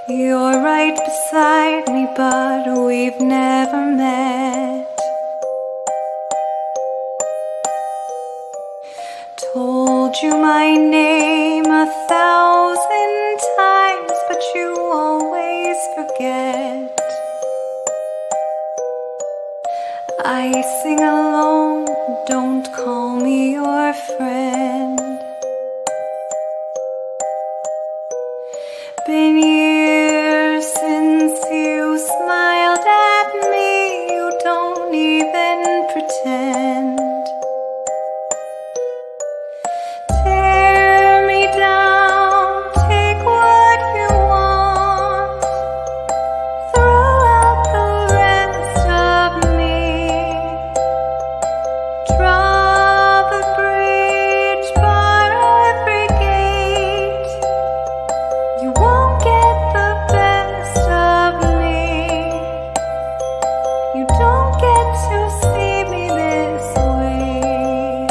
You're right beside me, but we've never met. Told you my name 1,000 times, but you always forget. I sing alone, don't call me your friend. Been years since you smiled at me, you don't even pretend. Tear me down, take what you want, throw out the rest of me. Draw the bridge, bar every gate. You won't get the best of me. You don't get to see me this way.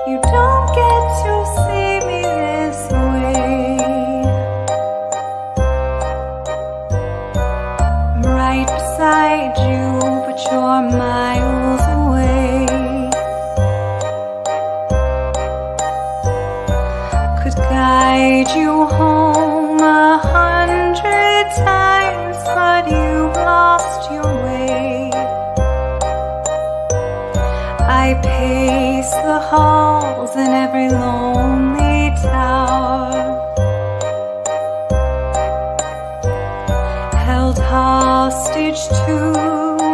You don't get to see me this way. I'm right beside you, but you're miles away. Could guide you home 100 times, but you've lost your way. I pace the halls in every lonely tower, held hostage to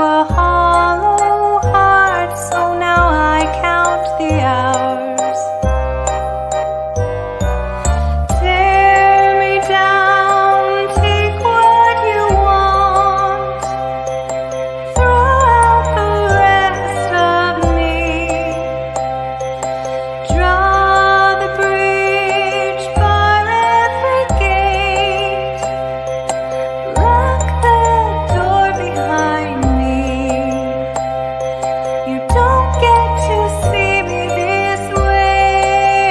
a hollow heart, so now I count the hours. Tear me down, take what you want, throw out the rest of me. Draw the bridge, bar every gate. Lock the door behind me. You don't get to see me this way.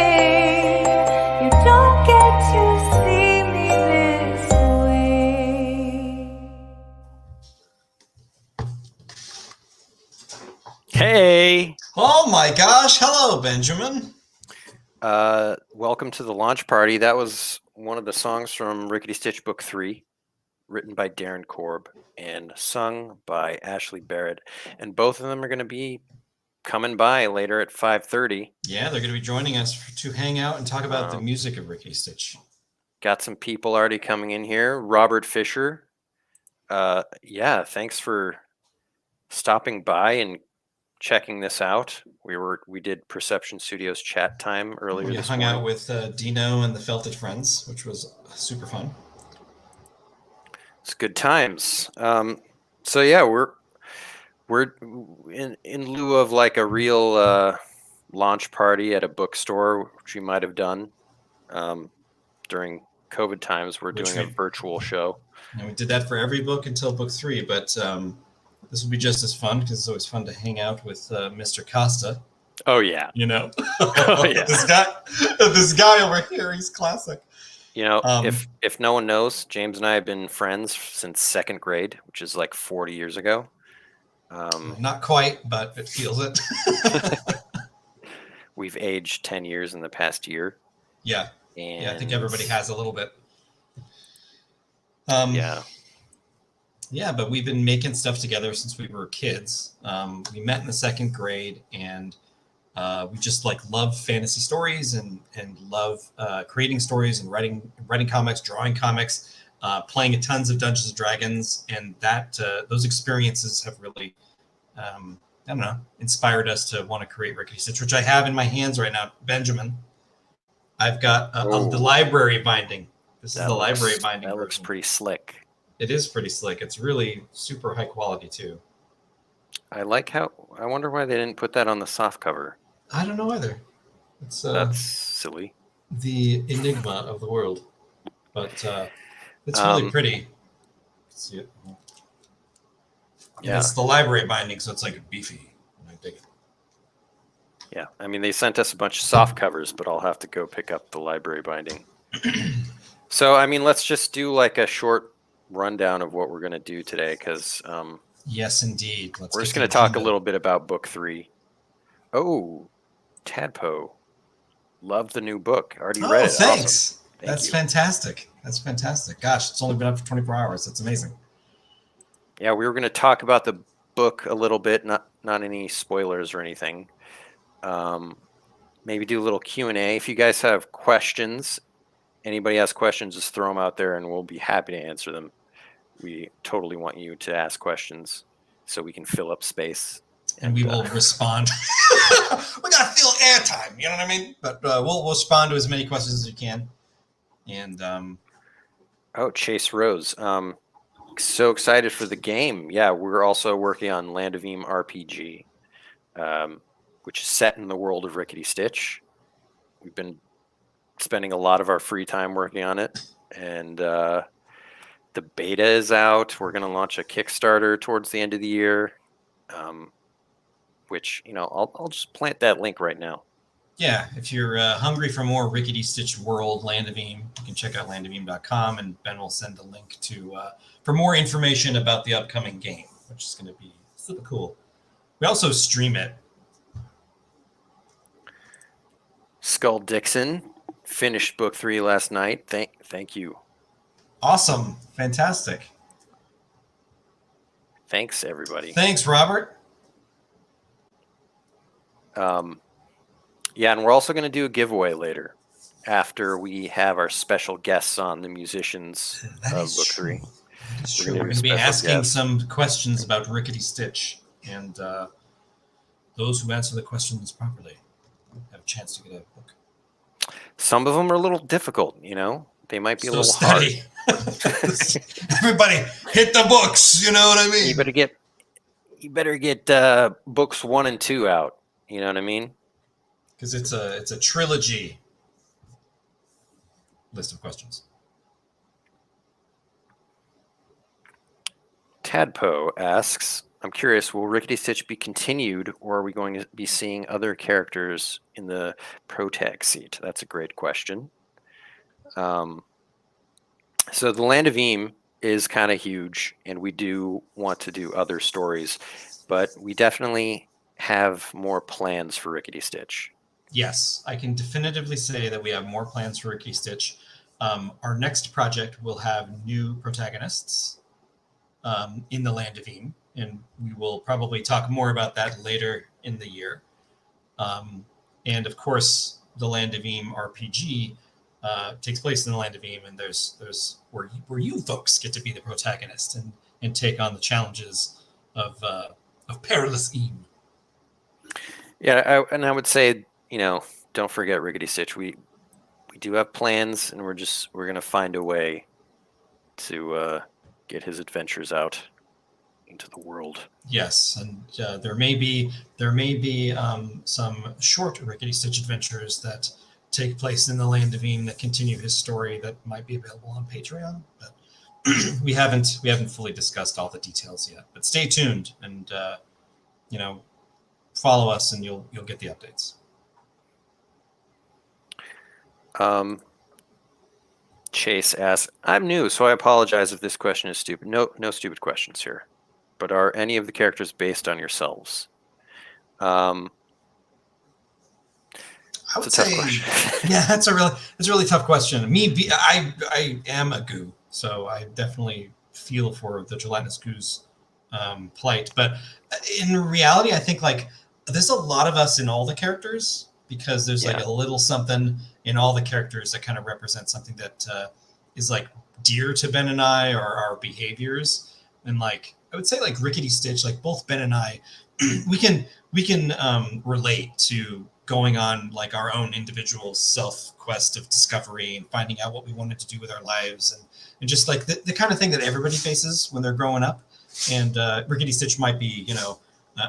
You don't get to see me this way. Hey, Oh my gosh, hello, Benjamin. welcome to the launch party. That was one of the songs from Rickety Stitch Book 3, written by Darren Korb and sung by Ashley Barrett. And both of them are going to be coming by later at 5:30. Yeah, they're going to be joining us to hang out and talk about the Wow. music of Rickety Stitch. Got some people already coming in here. Robert Fisher. Yeah, thanks for stopping by and checking this out. We did Perception Studios chat time earlier We this hung morning. out with Dino and the Felted Friends, which was super fun. It's good times. So yeah, we're in lieu of like a real launch party at a bookstore, which we might have done during COVID times. We're Which doing a we- virtual show. And we did that for every book until book 3, but this will be just as fun because it's always fun to hang out with Mr. Costa. Oh yeah, You know, Oh, yeah. this guy over here, he's classic. you know, Um, if no one knows, James and I have been friends since 2nd grade, which is like 40 years ago. Not quite, but it feels it. We've aged 10 years in the past year. Yeah, And yeah, I think everybody has a little bit. Yeah, but we've been making stuff together since we were kids. We met in the 2nd grade, and we just like love fantasy stories and love creating stories and writing comics, drawing comics, playing tons of Dungeons and Dragons, and that those experiences have really, I don't know, inspired us to want to create Rickety Stitch, which I have in my hands right now. Benjamin, I've got the library binding. This is the library binding. That looks pretty slick. It is pretty slick. It's really super high quality too. I like how. I wonder why they didn't put that on the soft cover. I don't know either. It's That's silly. the enigma of the world, but it's really pretty. See it? Yeah. It's the library binding, so it's like beefy. I dig it. Yeah, I mean, they sent us a bunch of soft covers, but I'll have to go pick up the library binding. So, I mean, let's just do like a short rundown of what we're going to do today, because Yes, indeed. we're just going to talk a little bit about book 3. Oh, Tadpo. Love the new book. Already read it. Thanks. Awesome. That's you. fantastic. That's fantastic. Gosh, it's only been up for 24 hours. That's amazing. Yeah, we were going to talk about the book a little bit, not any spoilers or anything. Maybe do a little Q&A. If you guys have questions, anybody has questions, just throw them out there and we'll be happy to answer them. We totally want you to ask questions so we can fill up space. And we will respond. We got to fill airtime, you know what I mean? But we'll respond to as many questions as we can. And Chase Rose. So excited for the game. Yeah, we're also working on Land of Eam RPG, which is set in the world of Rickety Stitch. We've been spending a lot of our free time working on it, and the beta is out. We're going to launch a Kickstarter towards the end of the year, which, I'll just plant that link right now. Yeah, if you're hungry for more Rickety Stitch World, Land of Eam, you can check out landofeam.com, and Ben will send a link to for more information about the upcoming game, which is going to be super cool. We also stream it. Skull Dixon finished book 3 last night. Thank you. Awesome. Fantastic. Thanks, everybody. Thanks, Robert. Yeah, and we're also going to do a giveaway later after we have our special guests on, the musicians of book 3. We're going to be asking some questions about Rickety Stitch, and those who answer the questions properly have a chance to get a book. Some of them are a little difficult, They might be a little study. hard. Everybody, hit the books. You know what I mean? You better get books 1 and 2 out. You know what I mean? Because it's a trilogy list of questions. Tadpo asks, I'm curious, will Rickety Stitch be continued, or are we going to be seeing other characters in the protag seat? That's a great question. So the Land of Eam is kind of huge, and we do want to do other stories, but we definitely have more plans for Rickety Stitch. Yes, I can definitively say that we have more plans for Rickety Stitch. Our next project will have new protagonists in the Land of Eam, and we will probably talk more about that later in the year. And of course, the Land of Eam RPG takes place in the Land of Eam, and there's where you folks get to be the protagonist and take on the challenges of perilous Eam. Yeah, I would say, don't forget Rickety Stitch. We do have plans, and we're going to find a way to get his adventures out into the world. Yes, and there may be some short Rickety Stitch adventures that take place in the Land of Eam that continue his story that might be available on Patreon, but we haven't fully discussed all the details yet. But stay tuned, and follow us, and you'll get the updates. Chase asks, I'm new, so I apologize if this question is stupid. No stupid questions here. But are any of the characters based on yourselves? I would It's a tough say, question. yeah, that's a really tough question. I am a goo, so I definitely feel for the gelatinous goo's plight. But in reality, I think there's a lot of us in all the characters, because there's a little something in all the characters that kind of represents something that is dear to Ben and I, or our behaviors. And I would say Rickety Stitch, both Ben and I, we can relate to going on our own individual self quest of discovery and finding out what we wanted to do with our lives, and just the kind of thing that everybody faces when they're growing up. And Rickety Stitch might be,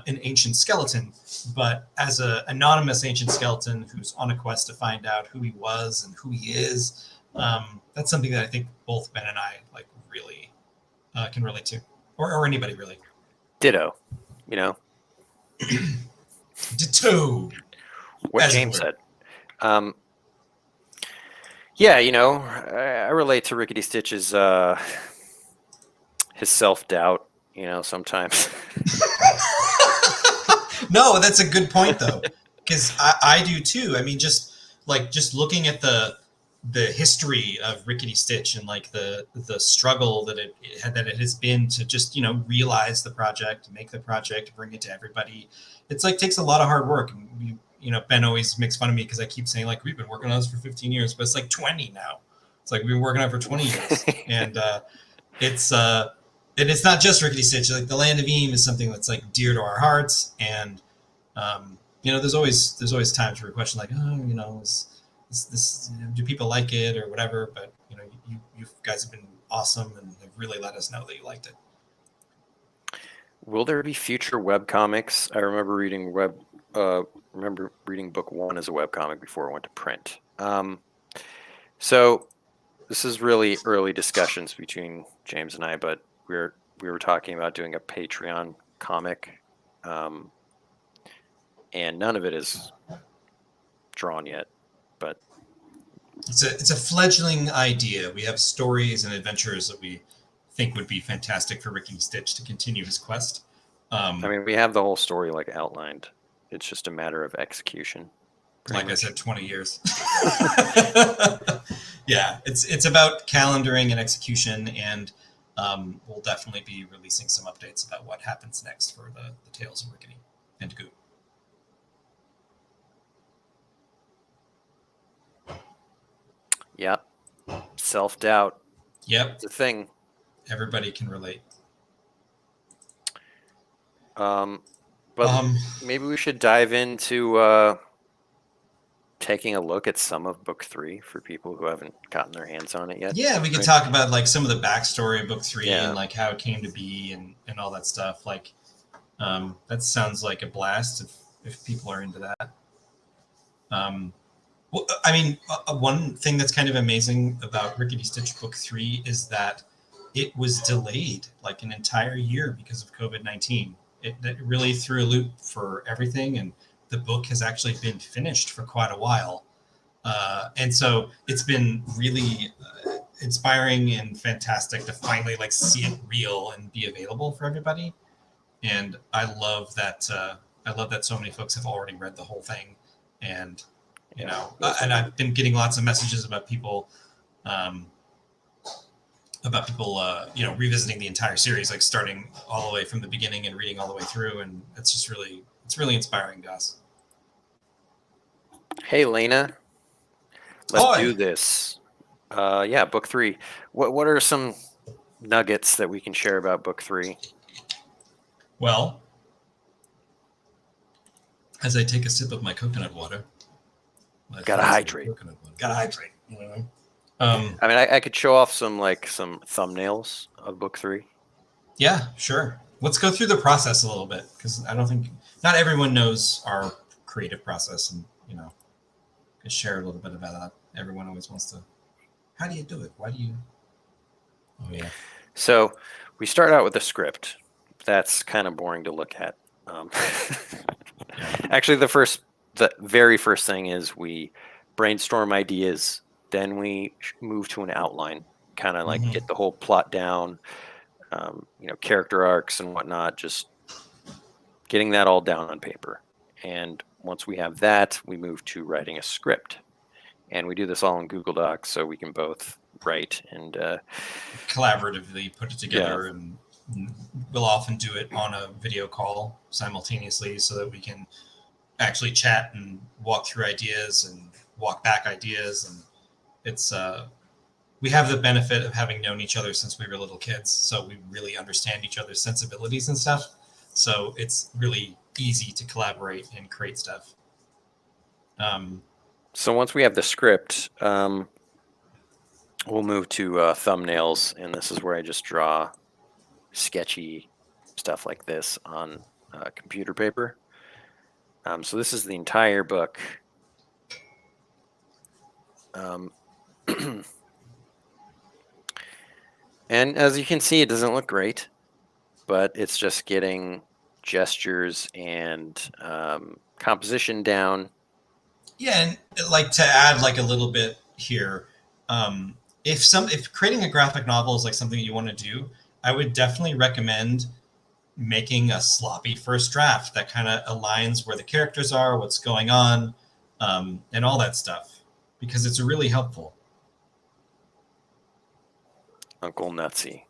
an ancient skeleton, but as an anonymous ancient skeleton who's on a quest to find out who he was and who he is, that's something that I think both Ben and I really can relate to, or anybody really. Ditto, Ditto. What James said. Yeah, I relate to Rickety Stitch's his self-doubt, sometimes. No, that's a good point though, because I do too. I mean, just looking at the history of Rickety Stitch and like the struggle that it has been to just realize the project, make the project, bring it to everybody. It's like takes a lot of hard work. And Ben always makes fun of me because I keep saying like we've been working on this for 15 years, but it's like 20 now. It's like we've been working on it for 20 years, and it's not just Rickety Stitch. Like the Land of Eame is something that's like dear to our hearts, and there's always times where we question like, oh, is this do people like it or whatever? But you guys have been awesome and have really let us know that you liked it. Will there be future web comics? I remember reading book 1 as a web comic before it went to print. So this is really early discussions between James and I, but we were talking about doing a Patreon comic, and none of it is drawn yet. But it's a fledgling idea. We have stories and adventures that we think would be fantastic for Rickety Stitch to continue his quest. I mean, we have the whole story like outlined. It's just a matter of execution. Like I said, 20 years. Yeah, it's about calendaring and execution, and we'll definitely be releasing some updates about what happens next for the Tales of Rickety and Goo. Yep. Self-doubt. Yep. It's a thing. Everybody can relate. But maybe we should dive into taking a look at some of book 3 for people who haven't gotten their hands on it yet. Yeah, we can talk about like some of the backstory of book 3 Yeah. and like how it came to be and all that stuff. Like, that sounds like a blast if people are into that. Well, I mean, one thing that's kind of amazing about Rickety Stitch book 3 is that it was delayed like an entire year because of COVID-19. It really threw a loop for everything, and the book has actually been finished for quite a while. And so it's been really inspiring and fantastic to finally like see it real and be available for everybody. And I love that so many folks have already read the whole thing, and and I've been getting lots of messages about people revisiting the entire series, like starting all the way from the beginning and reading all the way through, and it's really inspiring to us. Hey, Lena, let's do this. Book 3. What are some nuggets that we can share about book 3? Well, as I take a sip of my coconut water, gotta hydrate. I mean, I could show off some thumbnails of book 3. Yeah, sure. Let's go through the process a little bit, because I don't think not everyone knows our creative process, and could share a little bit about that. Everyone always wants to. How do you do it? Why do you? Oh yeah. So we start out with a script. That's kind of boring to look at. Actually, the very first thing is we brainstorm ideas. Then we move to an outline, kind of like get the whole plot down, character arcs and whatnot, just getting that all down on paper. And once we have that, we move to writing a script. And we do this all in Google Docs, so we can both write and collaboratively put it together. And we'll often do it on a video call simultaneously so that we can actually chat and walk through ideas and walk back ideas. And it's we have the benefit of having known each other since we were little kids, so we really understand each other's sensibilities and stuff. So it's really easy to collaborate and create stuff. So once we have the script, we'll move to thumbnails, and this is where I just draw sketchy stuff like this on computer paper. So this is the entire book. And as you can see, it doesn't look great, but it's just getting gestures and composition down. Yeah, and like to add like a little bit here, If creating a graphic novel is like something you want to do, I would definitely recommend making a sloppy first draft that kind of aligns where the characters are, what's going on, and all that stuff, because it's really helpful. Uncle Nutsy.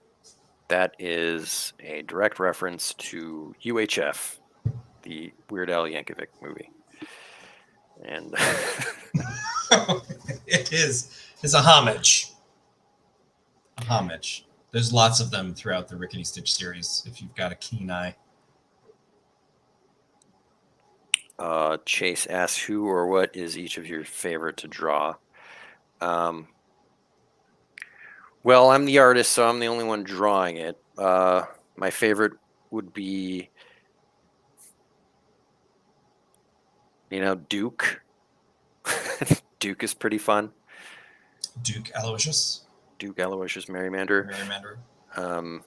That is a direct reference to UHF, the Weird Al Yankovic movie. And It is. It's a homage. A homage. There's lots of them throughout the Rickety Stitch series, if you've got a keen eye. Chase asks, who or what is each of your favorite to draw? Well, I'm the artist, so I'm the only one drawing it. My favorite would be, Duke. Duke is pretty fun. Duke Aloysius. Duke Aloysius Merrymander. Merrymander.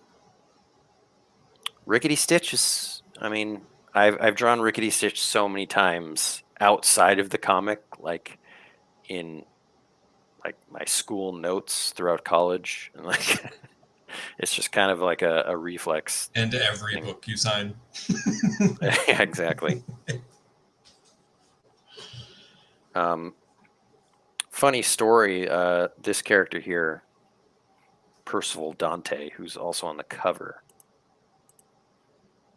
Rickety Stitch is, I've drawn Rickety Stitch so many times outside of the comic, like in my school notes throughout college, and it's just kind of like a reflex. And every thing. book you sign. Yeah, exactly. Funny story, this character here, Percival Dante, who's also on the cover,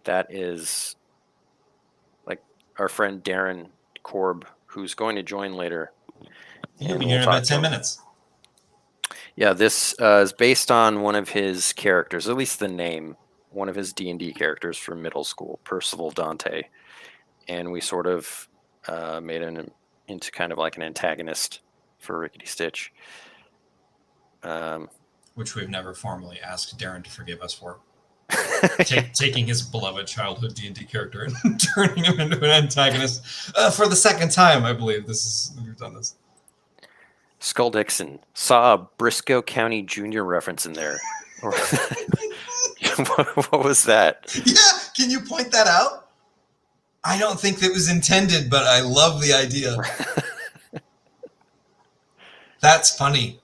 that is like our friend Darren Korb, who's going to join later. He'll be here in about 10 minutes. Yeah, this is based on one of his characters, at least the name, one of his D&D characters from middle school, Percival Dante. And we sort of made him into kind of like an antagonist for Rickety Stitch. Which we've never formally asked Darren to forgive us for. Taking his beloved childhood D&D character and turning him into an antagonist for the second time, I believe. We've done this. Skull Dixon saw a Briscoe County Jr. reference in there. What was that? Yeah, can you point that out? I don't think that was intended, but I love the idea. That's funny.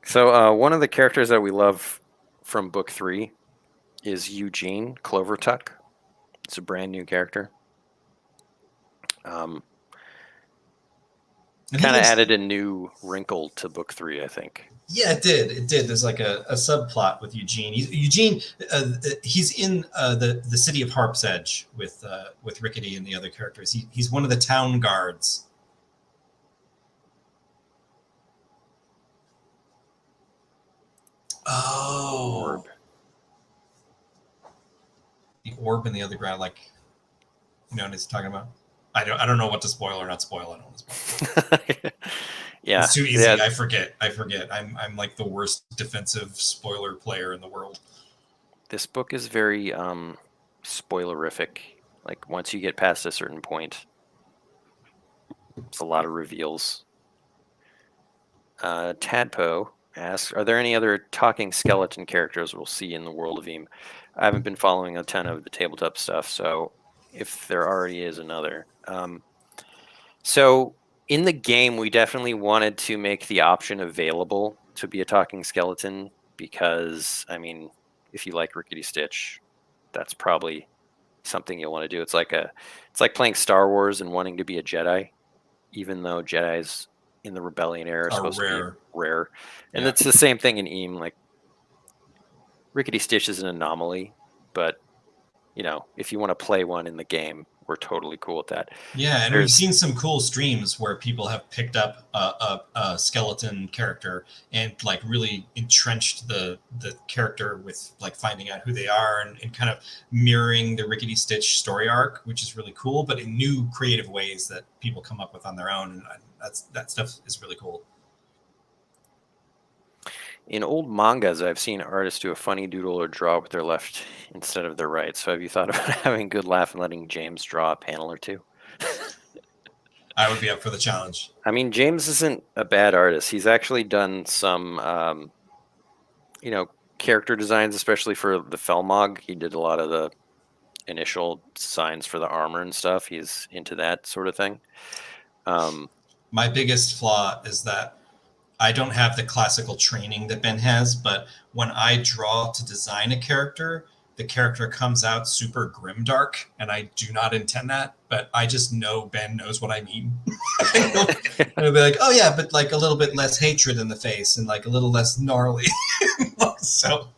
So one of the characters that we love from book 3 is Eugene Clovertuck. It's a brand new character. Kind of added a new wrinkle to book 3, I think. Yeah, it did. There's like a subplot with Eugene. He's in the city of Harp's Edge with Rickety and the other characters. He's one of the town guards. Oh, Orb. The orb in the other ground, like, you know what he's talking about? I don't know what to spoil or not spoil. I don't want to spoil. Yeah, it's too easy. Yeah. I forget. I'm like the worst defensive spoiler player in the world. This book is very spoilerific. Like once you get past a certain point, it's a lot of reveals. Tadpo asks, are there any other talking skeleton characters we'll see in the world of Eam? I haven't been following a ton of the tabletop stuff, so if there already is another. So in the game, we definitely wanted to make the option available to be a talking skeleton because, I mean, if you like Rickety Stitch, that's probably something you'll want to do. It's like playing Star Wars and wanting to be a Jedi, even though Jedis in the Rebellion era are supposed to be rare. And it's the same thing in Eam. Like Rickety Stitch is an anomaly, but you know, if you want to play one in the game, we're totally cool with that. Yeah, and we've seen some cool streams where people have picked up a skeleton character and like really entrenched the character with like finding out who they are and kind of mirroring the Rickety Stitch story arc, which is really cool, but in new creative ways that people come up with on their own. And that stuff is really cool. In old mangas, I've seen artists do a funny doodle or draw with their left instead of their right. So have you thought about having a good laugh and letting James draw a panel or two? I would be up for the challenge. I mean, James isn't a bad artist. He's actually done some, character designs, especially for the Felmock. He did a lot of the initial designs for the armor and stuff. He's into that sort of thing. my biggest flaw is that I don't have the classical training that Ben has, but when I draw to design a character, the character comes out super grimdark, and I do not intend that, but I just know Ben knows what I mean. And he'll be like, oh yeah, but like a little bit less hatred in the face and like a little less gnarly. So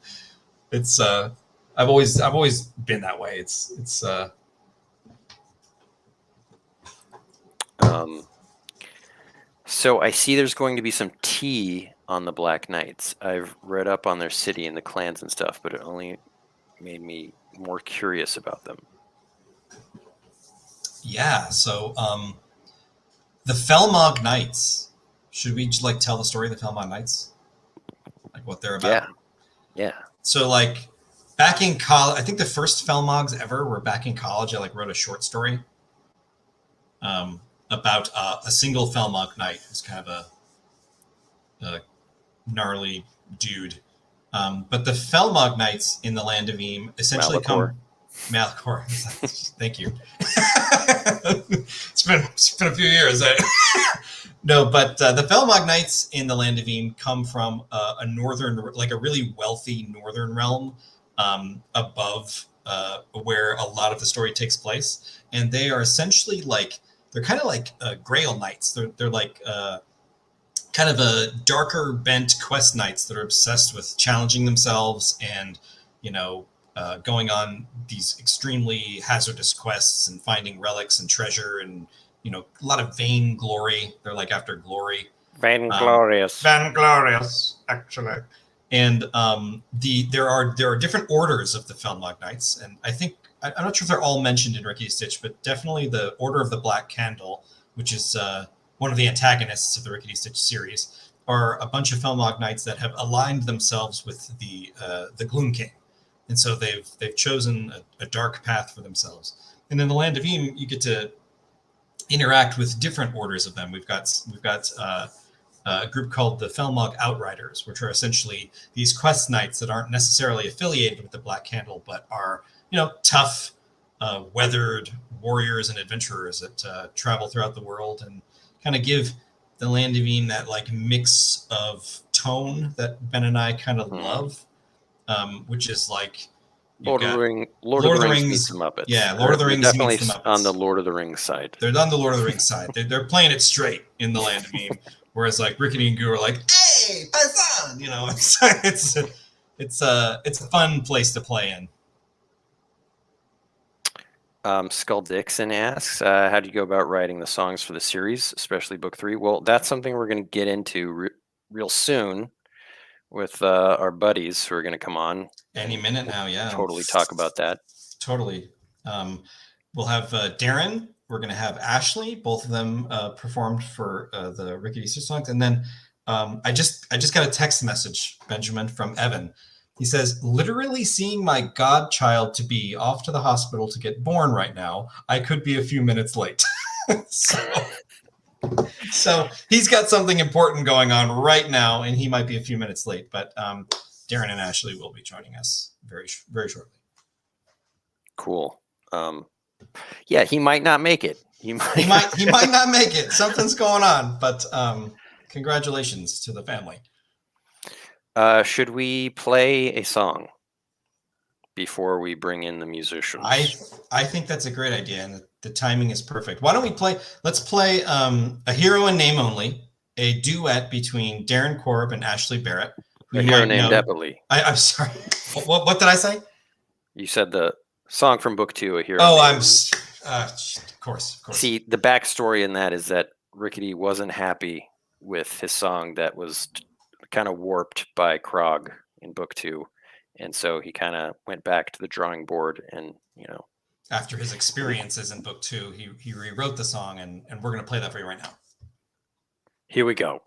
it's I've always been that way. It's So I see there's going to be some tea on the Black Knights. I've read up on their city and the clans and stuff, but it only made me more curious about them. Yeah, so the Felmock Knights. Should we like tell the story of the Felmock Knights? Like what they're about? Yeah. So like back in college, I think the first Felmogs ever were back in college. I like wrote a short story about a single Felmock Knight who's kind of a gnarly dude. But the Felmock Knights in the land of Eam essentially Malachor. Thank you. It's been a few years. No, but the Felmock Knights in the land of Eam come from a northern, like a really wealthy northern realm above where a lot of the story takes place, and they are essentially like they're kind of like Grail Knights. They're like kind of a darker bent quest knights that are obsessed with challenging themselves and going on these extremely hazardous quests and finding relics and treasure and a lot of vain glory. They're like after glory. Vainglorious. Vainglorious, actually. And there are different orders of the Felmock Knights, and I think I'm not sure if they're all mentioned in Rickety Stitch, but definitely the Order of the Black Candle, which is one of the antagonists of the Rickety Stitch series, are a bunch of Felmock Knights that have aligned themselves with the Gloom King, and so they've chosen a dark path for themselves. And in the land of Eam, you get to interact with different orders of them. We've got a group called the Felmock Outriders, which are essentially these quest knights that aren't necessarily affiliated with the Black Candle, but are tough, weathered warriors and adventurers that travel throughout the world and kind of give the land of Eam that like mix of tone that Ben and I kind of love, which is like Lord of the Rings meets the Muppets. Yeah, Lord of the Rings definitely meets the Muppets. On the Lord of the Rings side. They're on the Lord of the Rings side. They're playing it straight in the land of Eam, whereas like Rickety and Goo are like, hey, paisan! It's a fun place to play in. Skull Dixon asks, how do you go about writing the songs for the series, especially book 3? Well, that's something we're going to get into real soon with our buddies who are going to come on any minute now. Yeah, totally talk about that. Totally. We'll have Darren. We're going to have Ashley. Both of them performed for the Rickety Stitch songs, and then I just got a text message, Benjamin, from Evan. He says, literally seeing my godchild to be off to the hospital to get born right now. I could be a few minutes late. So he's got something important going on right now, and he might be a few minutes late. But Darren and Ashley will be joining us very, very shortly. Cool. Yeah, he might not make it. He might not make it. Something's going on. But congratulations to the family. Should we play a song before we bring in the musicians? I think that's a great idea, and the timing is perfect. Why don't we play? Let's play a hero in name only, a duet between Darren Korb and Ashley Barrett. A hero named Eppley. I'm sorry. What did I say? You said the song from book 2, a hero. Oh, of course. See, the backstory in that is that Rickety wasn't happy with his song that was kind of warped by Krog in book 2, and so he kind of went back to the drawing board, and after his experiences in book 2, he rewrote the song, and we're going to play that for you right now. Here we go.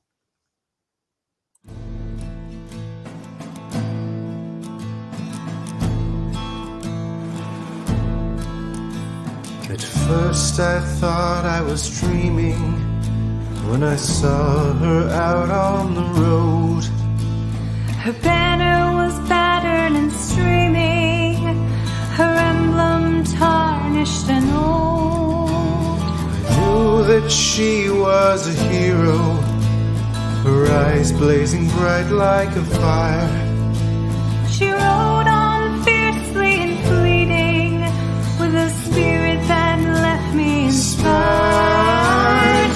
At first I thought I was dreaming when I saw her out on the road. Her banner was battered and streaming, her emblem tarnished and old. I knew that she was a hero, her eyes blazing bright like a fire. She rode on fiercely and fleeting, with a spirit that left me inspired.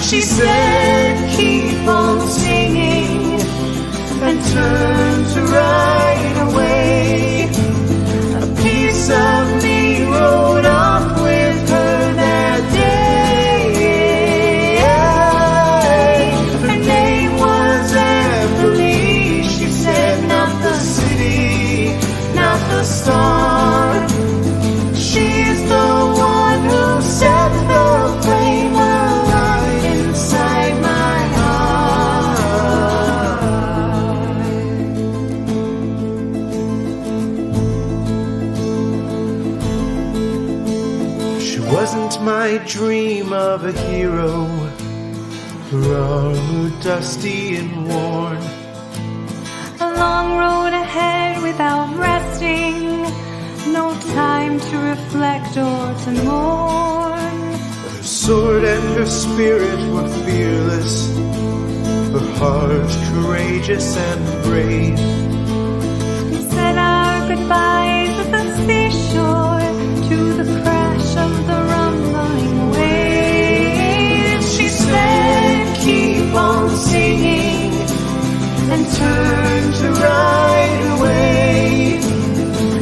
She said, keep on singing, and turned to ride away. A piece of me rode off with her that day. Her name was Emily. She said, not the city, not the star. She's the one who set the flame alight inside my heart. She wasn't my dream of a hero, her armor dusty and worn. A long road ahead without resting, no time to reflect or to mourn. Her sword and her spirit were fearless, her heart courageous and brave. We said our goodbyes at the seashore to the crash of the rumbling waves. She said, keep on singing, and turned to ride away.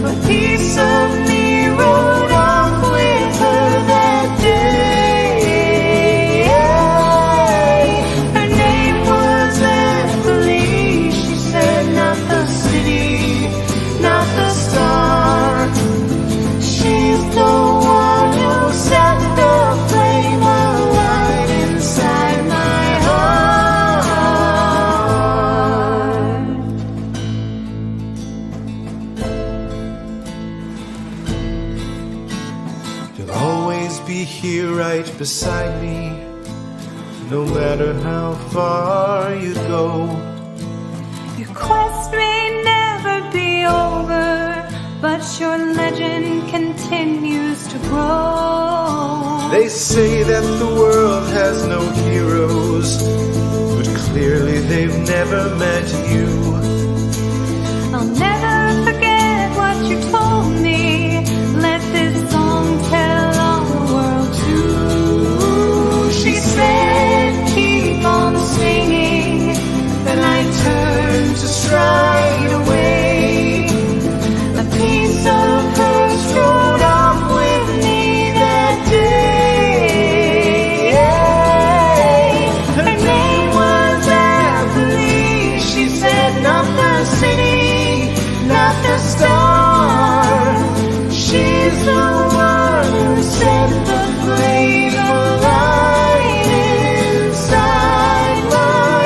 A piece of me rode off with her that day. Her name was Emily. She said, not the city, not the star. She's the one who set the flame alight inside my heart. You'll always be here right beside me, no matter how far you go. Your quest may never be over, but your legend continues to grow. They say that the world has no heroes, but clearly they've never met you. I'll never forget what you told me. Let this song tell all the world too. She said, keep on singing. Then I turned to stride away. A piece of hers rode off with me that day. Her name was Emily. She said, not the city, not the star. She's the one who set the flame alight inside my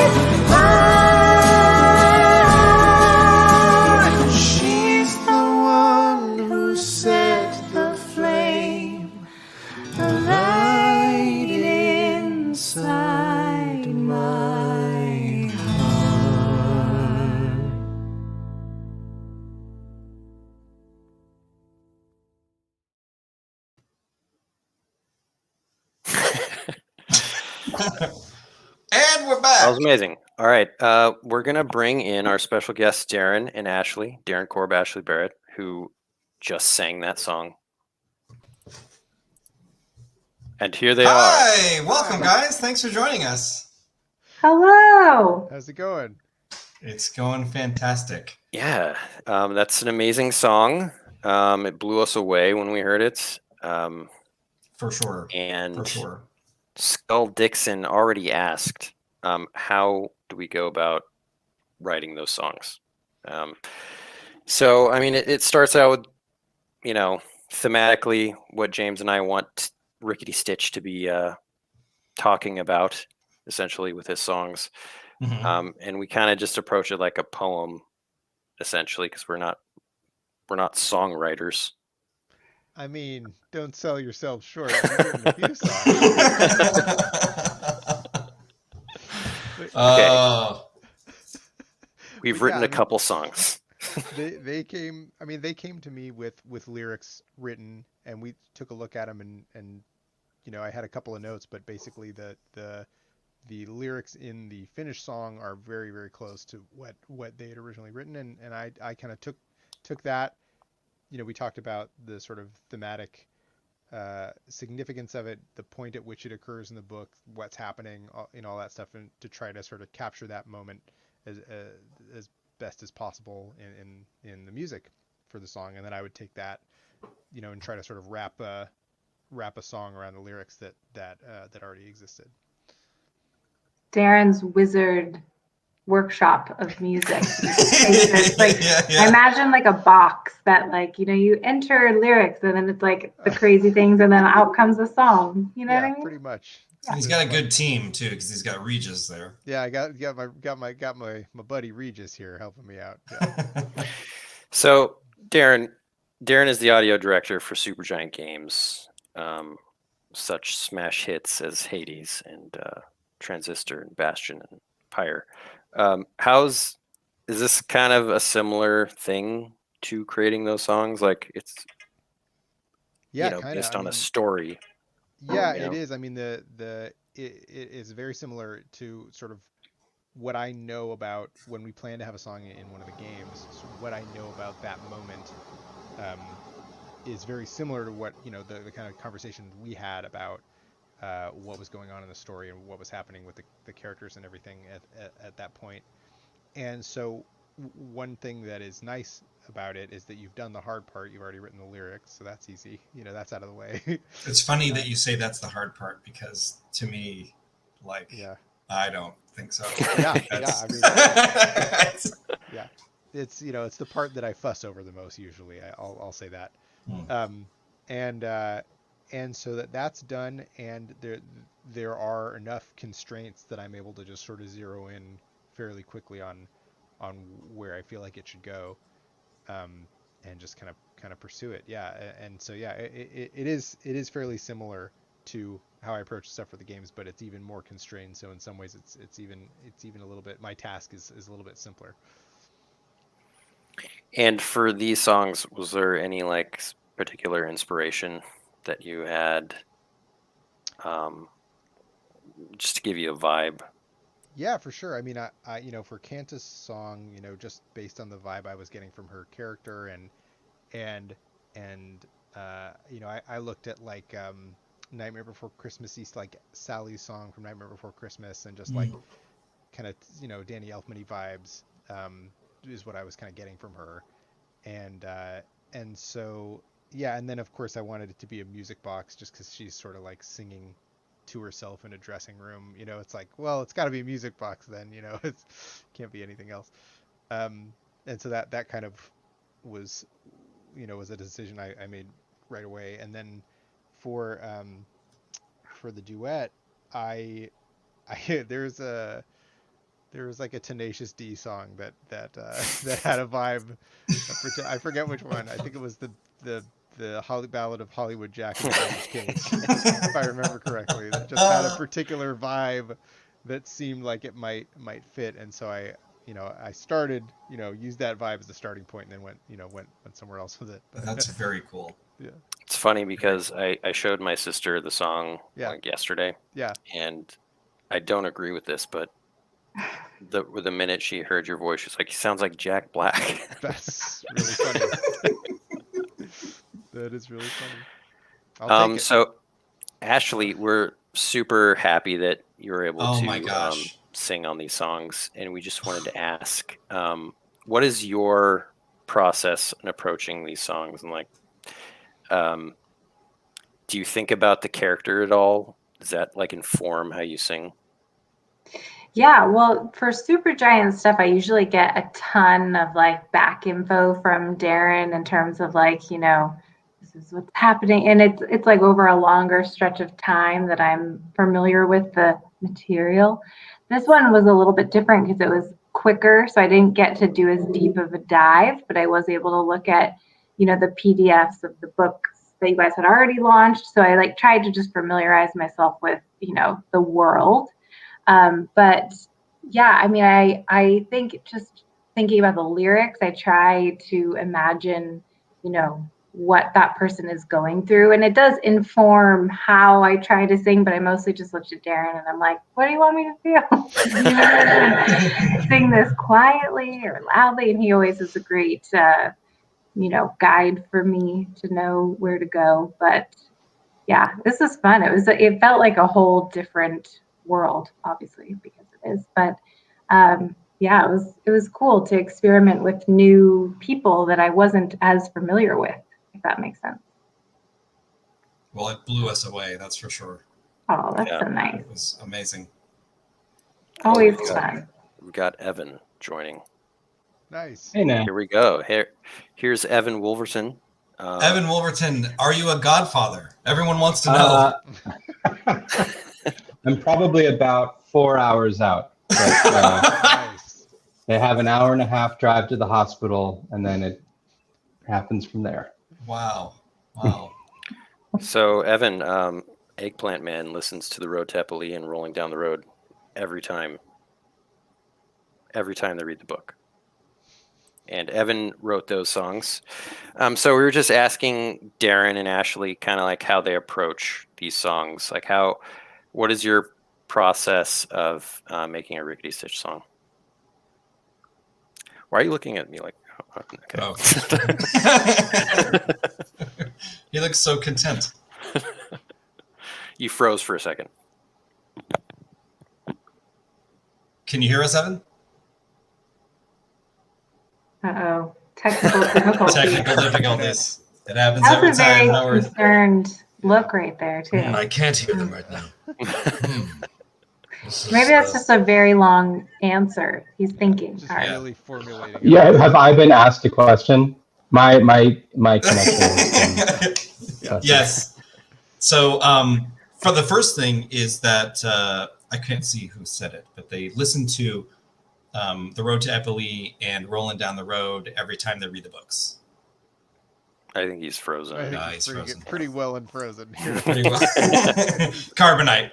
heart. She's the one who set the flame alight inside my heart. And we're That was back. amazing. All right. We're going to bring in our special guests, Darren and Ashley, Darren Korb, Ashley Barrett, who just sang that song. And here they are. Hi, welcome, guys. Thanks for joining us. Hello. How's it going? It's going fantastic. Yeah, that's an amazing song. It blew us away when we heard it. For sure. And For sure. Skull Dixon already asked, how do we go about writing those songs? So, I mean, it starts out with, thematically what James and I want Rickety Stitch to be talking about, essentially, with his songs. Mhm. And we kind of just approach it like a poem, essentially, because we're not songwriters. I mean, don't sell yourself short. You've written a few songs. Oh, We've But written yeah, a couple songs. they came. I mean, they came to me with lyrics written, and we took a look at them and I had a couple of notes, but basically the lyrics in the finished song are very, very close to what they had originally written, and I kind of took that. We talked about the sort of thematic significance of it, the point at which it occurs in the book, what's happening, all that stuff, and to try to sort of capture that moment as best as possible in the music for the song, and then I would take that, and try to sort of wrap a song around the lyrics that already existed. Darren's wizard workshop of music. It's like I imagine like a box that like you enter lyrics and then it's like the crazy things and then out comes a song. You know what I mean? Pretty much. And he's got a good team too, because he's got Regis there. Yeah, I got my buddy Regis here helping me out. Yeah. So Darren is the audio director for Supergiant Games, such smash hits as Hades and Transistor and Bastion and Pyre. Is this kind of a similar thing to creating those songs? Like it's based on a story. Yeah, it is. I mean, it is very similar to sort of what I know about when we plan to have a song in one of the games. So what I know about that moment is very similar to what the kind of conversation we had about what was going on in the story and what was happening with the characters and everything at that point. And so one thing that is nice about it is that you've done the hard part. You've already written the lyrics, so that's easy. That's out of the way. It's funny that you say that's the hard part, because to me, I don't think so. Yeah, I mean, yeah, it's it's the part that I fuss over the most usually. I'll say that. And so that's done, and there are enough constraints that I'm able to just sort of zero in fairly quickly on where I feel like it should go, and just kind of pursue it. Yeah, and so it is fairly similar to how I approach stuff for the games, but it's even more constrained. So in some ways, it's even a little bit. My task is a little bit simpler. And for these songs, was there any like particular inspiration that you had, just to give you a vibe? Yeah, for sure. I mean, I for Canta's song, just based on the vibe I was getting from her character, and I looked at like Nightmare Before Christmas, like Sally's song from Nightmare Before Christmas, and just like kind of Danny Elfman-y vibes is what I was kind of getting from her, and so yeah, and then of course I wanted it to be a music box just because she's sort of like singing to herself in a dressing room. It's like, well, it's got to be a music box then. It can't be anything else. And so that kind of was a decision I made right away. And then for the duet, there was like a Tenacious D song that had a vibe. I forget which one. I think it was the Ballad of Hollywood Jack and the Kings, if I remember correctly. That just had a particular vibe that seemed like it might fit, and so I started used that vibe as the starting point, and then went somewhere else with it. But, that's very cool. Yeah, it's funny because I showed my sister the song like yesterday. Yeah, and I don't agree with this, but the minute she heard your voice, she's like, "He sounds like Jack Black." That's really funny. That is really funny. I'll take it. So Ashley, we're super happy that you were able to sing on these songs, and we just wanted to ask, what is your process in approaching these songs, and like, do you think about the character at all? Does that like inform how you sing? Yeah, well, for Supergiant stuff, I usually get a ton of like back info from Darren in terms of like, this is what's happening. And it's like over a longer stretch of time that I'm familiar with the material. This one was a little bit different because it was quicker, so I didn't get to do as deep of a dive, but I was able to look at, the PDFs of the books that you guys had already launched. So I like tried to just familiarize myself with, the world. But yeah, I mean, I think just thinking about the lyrics, I try to imagine, what that person is going through. And it does inform how I try to sing, but I mostly just looked at Darren and I'm like, what do you want me to feel? Do you want me to sing this quietly or loudly? And he always is a great, guide for me to know where to go. But yeah, this is fun. It felt like a whole different world, obviously, because it is. But yeah, it was cool to experiment with new people that I wasn't as familiar with, if that makes sense. Well, it blew us away, that's for sure. Oh, that's so nice. It was amazing. Always fun. We've got Evan joining. Nice. Hey now. Here we go. Here's Evan Wolverton. Evan Wolverton, are you a godfather? Everyone wants to know. I'm probably about 4 hours out. But, Nice. they have an hour and a half drive to the hospital, and then it happens from there. Wow. So Evan, Eggplant Man listens to the Road to Eppley and Rolling Down the Road every time they read the book. And Evan wrote those songs. So we were just asking Darren and Ashley kind of like how they approach these songs. Like what is your process of making a Rickety Stitch song? Why are you looking at me like, okay. Oh. He looks so content. You froze for a second. Can you hear us, Evan? Uh-oh. Technical difficulties. Technical difficulties. It happens every That's a time. very No worries. concerned look right there, too. I can't hear them right now. Maybe that's just a very long answer. He's thinking. Just All right. really formulating. it. Yeah, have I been asked a question? My connection has been Yes. So for the first thing is that I can't see who said it, but they listen to The Road to Eppley and Rolling Down the Road every time they read the books. I think he's frozen. I think No, it's he's frozen. pretty well unfrozen here. Pretty well. Carbonite.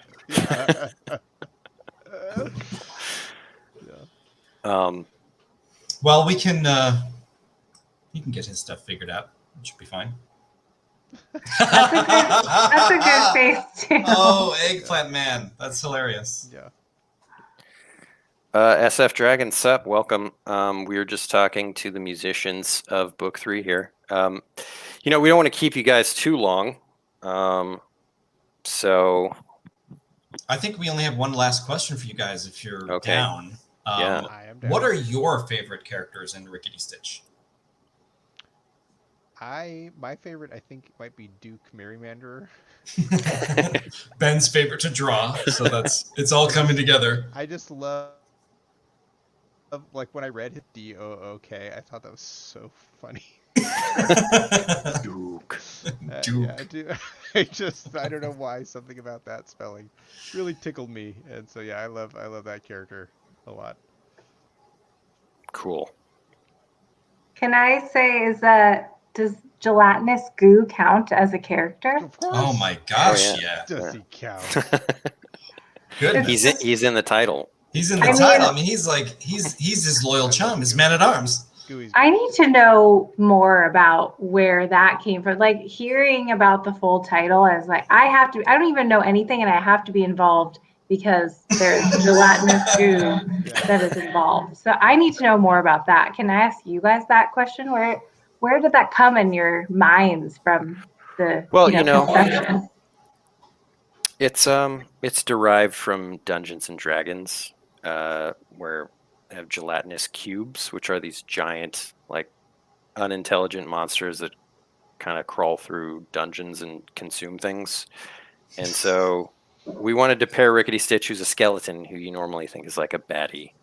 Well, we can. He can get his stuff figured out. It should be fine. That's a good face, too. Oh, Eggplant Man. That's hilarious. Yeah. SF Dragon, sup, welcome. We were just talking to the musicians of Book 3 here. We don't want to keep you guys too long. So I think we only have one last question for you guys if you're Okay. down. Yeah. I am down. What are your favorite characters in Rickety Stitch? My favorite, I think, might be Duke Merrymanderer. Ben's favorite to draw, so it's all coming together. I just love, like, when I read his D-O-O-K, I thought that was so funny. Duke. Duke. I don't know why something about that spelling really tickled me, and so yeah, I love that character a lot. Cool. Can I say, does gelatinous goo count as a character? Of course. Oh my gosh, Oh, yeah. Does he count? Goodness. He's in the title. He's in the I mean- title. I mean, he's his loyal chum, his man at arms. Gooey's I need to know more about where that came from. Like, hearing about the full title, I was like, I don't even know anything, and I have to be involved because there's gelatinous goo that is involved. So I need to know more about that. Can I ask you guys that question? Where did that come in your minds from the conception? It's derived from Dungeons and Dragons, where they have gelatinous cubes, which are these giant, like, unintelligent monsters that kind of crawl through dungeons and consume things. And so we wanted to pair Rickety Stitch, who's a skeleton, who you normally think is like a baddie,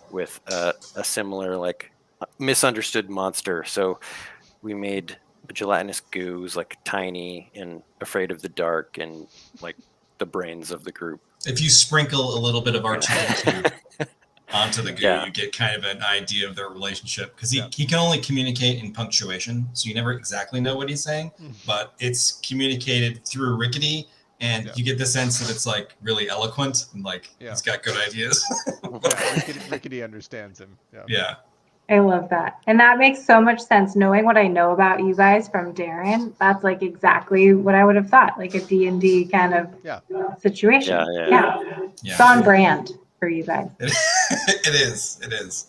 with a similar, like, misunderstood monster. So we made a gelatinous goo who's like tiny and afraid of the dark and like the brains of the group. If you sprinkle a little bit of R2D2 onto the goo, Yeah. you get kind of an idea of their relationship because he can only communicate in punctuation, so you never exactly know what he's saying, but it's communicated through Rickety, and you get the sense that it's like really eloquent and like he's got good ideas. Yeah, Rickety understands him. Yeah. Yeah. I love that. And that makes so much sense. Knowing what I know about you guys from Darren, that's like exactly what I would have thought, like a D&D kind of situation. Yeah. It's on brand for you guys. It is.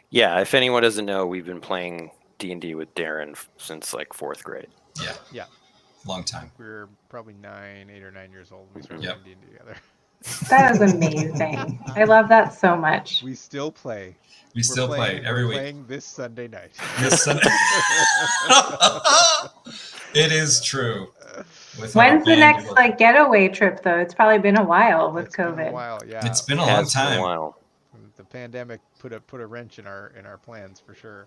Yeah, if anyone doesn't know, we've been playing D&D with Darren since like 4th grade. Yeah. Long time. We were probably 8 or 9 years old when we started playing D&D together. That is amazing. I love that so much. We still play. We still play every week. Playing this Sunday night. This Sunday. It is true. When's the next like getaway trip though? It's probably been a while with COVID. Been a while, yeah. It's been a long It's been time. a while. The pandemic put a wrench in our plans for sure.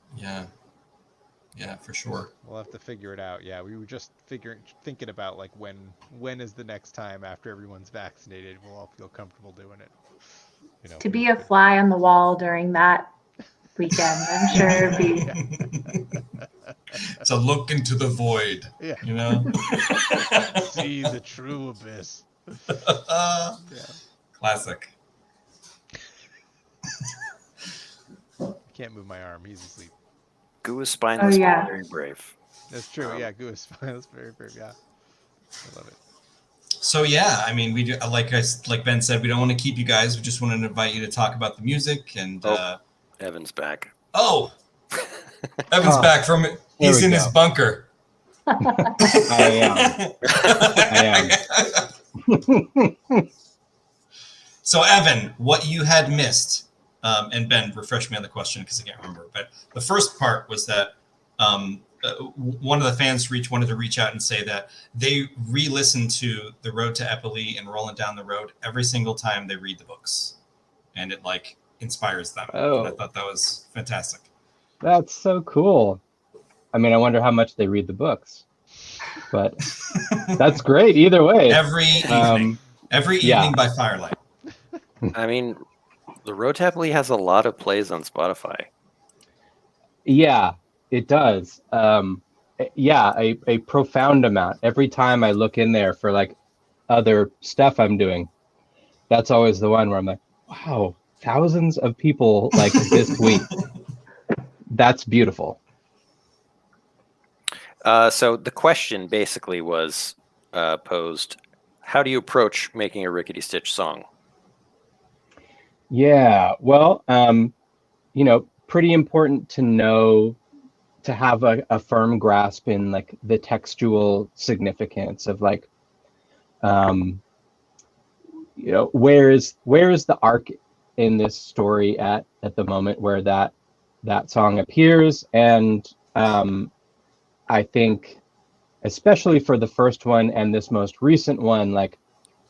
Yeah, for sure. We'll have to figure it out. Yeah, we were just thinking about like when is the next time after everyone's vaccinated we'll all feel comfortable doing it. You know, to be a fly on the wall during that weekend, I'm sure it'd be To look into the void. Yeah. You know? See the true abyss. Classic. I can't move my arm. He's asleep. Goo is spineless, but very brave. That's true. Yeah, Goo is spineless, very brave. Yeah, I love it. So yeah, I mean, we do, like Ben said, we don't want to keep you guys. We just wanted to invite you to talk about the music and. Evan's back. Oh, Evan's back from. He's in his bunker. I am. So Evan, what you had missed, and Ben, refresh me on the question because I can't remember. But the first part was that one of the fans wanted to reach out and say that they re-listen to The Road to Eppley and Rolling Down the Road every single time they read the books, and it like inspires them. Oh. And I thought that was fantastic. That's so cool. I mean, I wonder how much they read the books, but that's great either way. Every evening by firelight. I mean, The Road to Eppley has a lot of plays on Spotify. Yeah, it does. A profound amount. Every time I look in there for like other stuff I'm doing, that's always the one where I'm like, wow, thousands of people like this week. That's beautiful. So the question basically was posed, how do you approach making a Rickety Stitch song? Yeah, well, pretty important to have a firm grasp in like the textual significance of like, where is the arc in this story at the moment where that song appears. And I think especially for the first one and this most recent one, like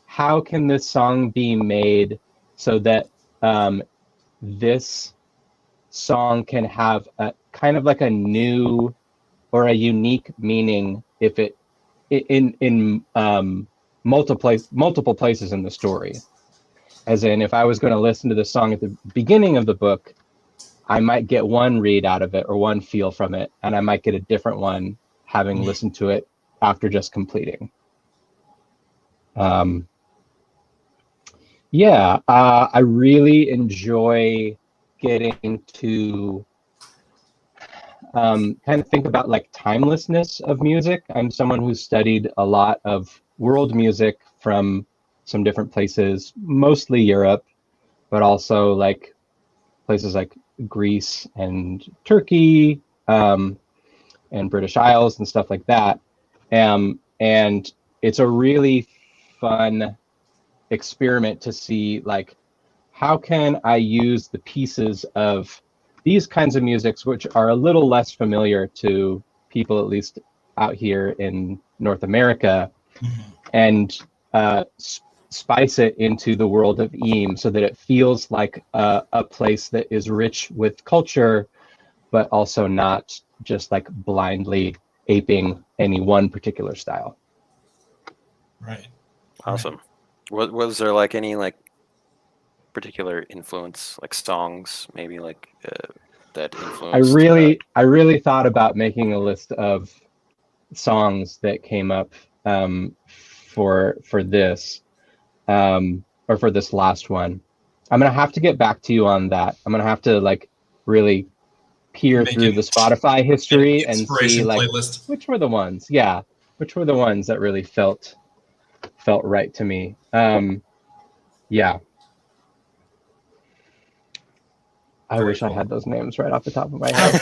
how can this song be made so that this song can have a kind of like a new or a unique meaning if it in multiple places in the story. As in, if I was going to listen to the song at the beginning of the book, I might get one read out of it or one feel from it, and I might get a different one having listened to it after just completing. I really enjoy getting to kind of think about like timelessness of music. I'm someone who's studied a lot of world music from some different places, mostly Europe, but also like places like Greece and Turkey, and British Isles and stuff like that. And it's a really fun experiment to see like, how can I use the pieces of these kinds of musics, which are a little less familiar to people, at least out here in North America, and spice it into the world of Eam so that it feels like a place that is rich with culture, but also not just like blindly aping any one particular style. Right. Awesome. Was there like any like particular influence, like songs, maybe like that influenced? I really thought about making a list of songs that came up for this or for this last one. I'm gonna have to get back to you on that. I'm gonna have to like really peer Make through it the Spotify history and see inspiration like playlist. which were the ones that really felt right to me. Yeah. I Very wish I cool. had those names right off the top of my head.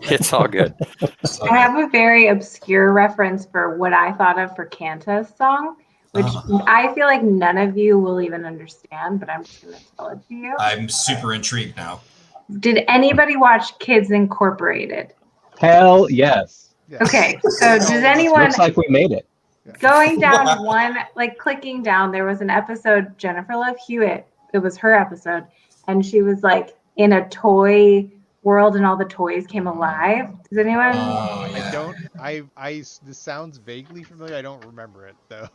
It's all good. I have a very obscure reference for what I thought of for Kanta's song, which I feel like none of you will even understand, but I'm just going to tell it to you. I'm super intrigued now. Did anybody watch Kids Incorporated? Hell yes. Yeah. Okay, so does All of us- anyone Looks like we made it. going down one, like clicking down, there was an episode, Jennifer Love Hewitt, it was her episode, and she was like in a toy world and all the toys came alive. Does anyone? Oh I yeah. don't. This sounds vaguely familiar. I don't remember it though.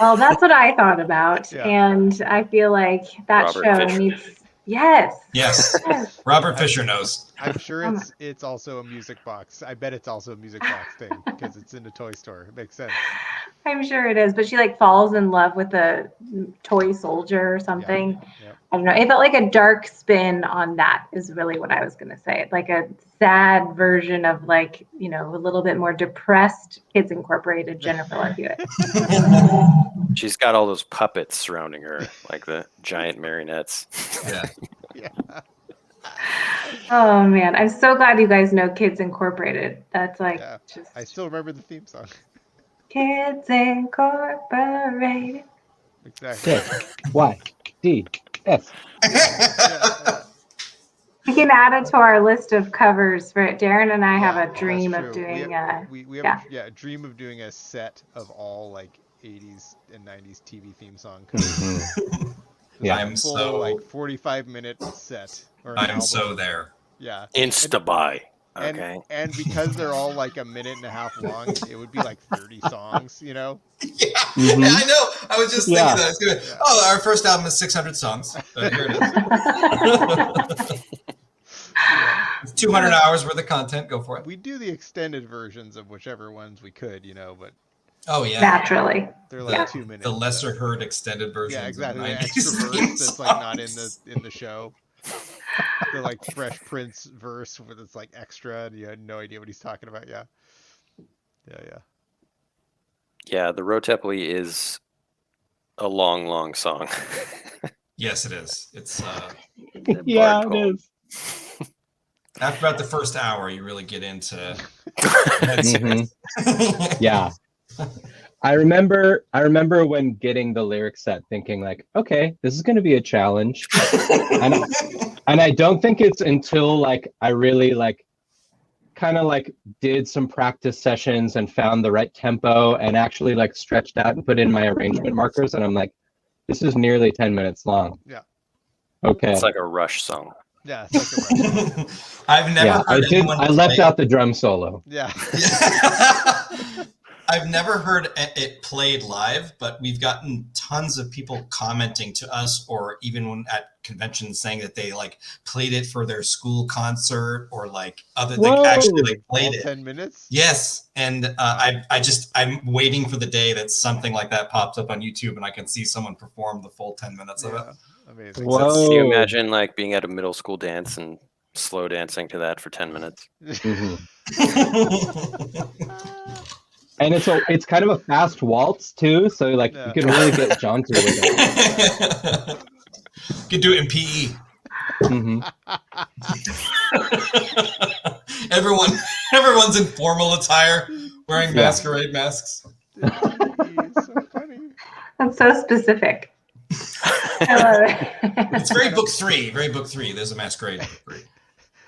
Well, that's what I thought about, Yeah. and I feel like that Robert show Fisher. needs. Yes. Yes. Yes. Robert Fisher knows. I'm sure it's also a music box. I bet it's also a music box thing because it's in the toy store. It makes sense. I'm sure it is, but she like falls in love with a toy soldier or something. Yep. I don't know. It felt like a dark spin on that is really what I was going to say. Like a sad version of like, you know, a little bit more depressed Kids Incorporated Jennifer Love Hewitt. She's got all those puppets surrounding her, like the giant marionettes. Yeah. Yeah. Oh man, I'm so glad you guys know Kids Incorporated. That's like Yeah. just I still remember the theme song. Kids Incorporated. Exactly. KYDS. Yeah. We can add it to our list of covers for it. Darren and I have Yeah, a dream that's of true. doing we have a dream of doing a set of all like 80s and 90s TV theme song covers. Yeah. I'm Full, so like 45-minute set or an I'm album. so there. Yeah. Insta buy. And, Okay. and because they're all like a minute and a half long, it would be like 30 songs, you know? Yeah, Mhm. I know. I was just Yeah. thinking that. It's gonna, Yeah. Oh, our first album is 600 songs. Here it is. It's 200 hours worth of content. Go for it. We do the extended versions of whichever ones we could, you know, but Oh yeah. naturally. they're like Yeah. 2 minutes. The lesser heard extended versions. Yeah, exactly. Of The the 90s extra verse theme that's like not songs. in the show. The like Fresh Prince verse where it's like extra and you had no idea what he's talking about. Yeah. Yeah. Yeah, the Rotepli is a long, long song. Yes, it is. It's Yeah, Bard it poem. is. after about the first hour, you really get into. Mhm. Yeah. I remember when getting the lyric set thinking like, okay, this is going to be a challenge. And I don't think it's until like I really like kind of like did some practice sessions and found the right tempo and actually like stretched out and put in my arrangement markers and I'm like, this is nearly 10 minutes long. Yeah. Okay. It's like a Rush song. Yeah. It's like a I've never Yeah, heard anyone I left play- out the drum solo. yeah. I've never heard it played live, but we've gotten tons of people commenting to us or even when at conventions saying that they like played it for their school concert or like other they Whoa. actually like All played it. 10 minutes? Yes, and I'm waiting for the day that something like that pops up on YouTube and I can see someone perform the full 10 minutes of it. Yeah. Amazing. Whoa. Can you imagine like being at a middle school dance and slow dancing to that for 10 minutes? Mhm. And it's kind of a fast waltz too, so like Yeah. you can really get jaunty with it. Could do it in PE. Mhm. Everyone's in formal attire, wearing Yeah. masquerade masks. It's so funny. That's so specific. I love it. It's very book three. There's a masquerade. Book three.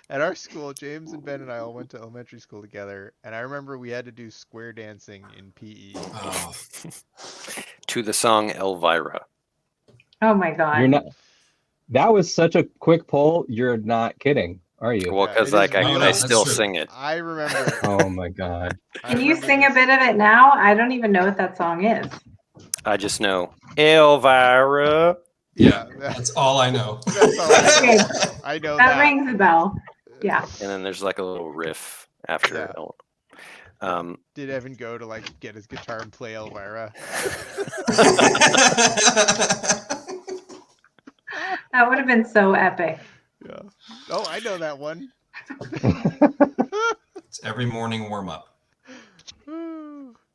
At our school, James and Ben and I all went to elementary school together, and I remember we had to do square dancing in PE. Oh, To the song Elvira. Oh my God. You're not. That was such a quick poll. You're not kidding, are you? Well, Yeah, because it like is I, really- I that's still true. sing it. I remember. Oh my god. I Can you remember sing a this- bit of it now? I don't even know what that song is. I just know Elvira. Yeah, that's all I know. that's all I know. I know That that. rings a bell. Yeah. And then there's like a little riff after Yeah. El. Did Evan go to like get his guitar and play Elvira? That would have been so epic. Yeah. Oh, I know that one. It's every morning warm up.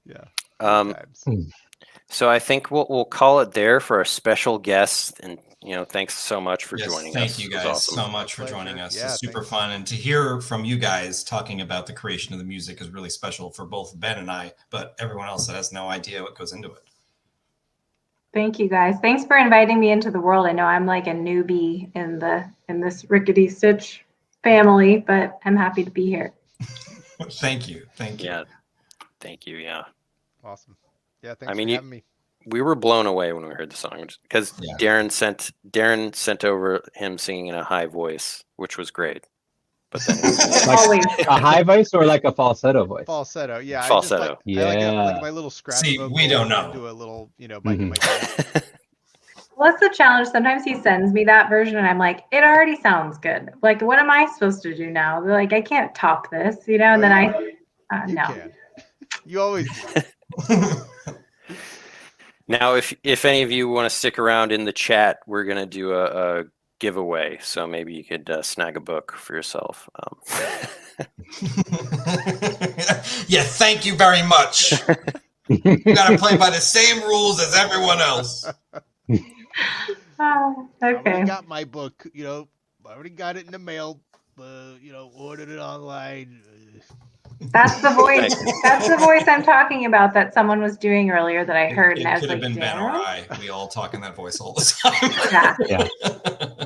Yeah. Um, Times. So I think we'll call it there for our special guest, and thanks so much for Yes, joining thank us. you It was guys awesome. so much for Pleasure. joining us. Yeah, It's super thanks. fun, and to hear from you guys talking about the creation of the music is really special for both Ben and I, but everyone else that has no idea what goes into it. Thank you guys. Thanks for inviting me into the world. I know I'm like a newbie in this Rickety Stitch family, but I'm happy to be here. Thank you. Yeah, thank you. Yeah, Awesome. Yeah, thanks mean, for having me. we were blown away when we heard the song because Yeah. Darren sent over him singing in a high voice, which was great. But then Like Always. a high voice or like a falsetto voice? Falsetto. Yeah, Falsetto. I just Yeah. like my little scratch See, vocal. we don't know. Do a little, Mike Mhm. and Mike. Well, that's the challenge. Sometimes he sends me that version and I'm like, it already sounds good. Like, what am I supposed to do now? They're like, I can't top this, and then You no. can. You always do. now, if any of you want to stick around in the chat, we're gonna do a giveaway. So maybe you could snag a book for yourself. Yeah, thank you very much. You got to play by the same rules as everyone else. Oh, I okay. already got my book. I already got it in the mail. Ordered it online. That's the voice. That's the voice I'm talking about that someone was doing earlier that I heard, and I It was could have like, been Ben or Darren? I. We all talk in that voice all the time. Yeah.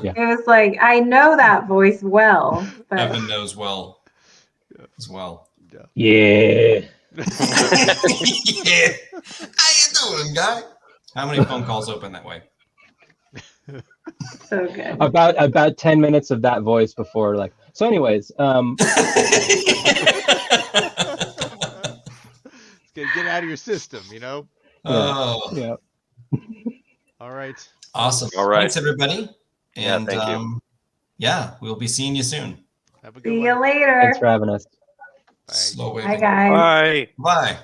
Yeah. It was like, I know that voice well, but Evan knows well as well. Yeah. Yeah. How you doing, guy? How many phone calls open that way? so good. About 10 minutes of that voice before, like. So, anyways, It's gonna get out of your system, Oh, yeah. All right. awesome. All right. Thanks, everybody. Yeah, And thank you. yeah, we'll be seeing you soon. Have a good See one. you later. Thanks for having us. Bye. Slow Bye, waving. guys. Bye. Bye.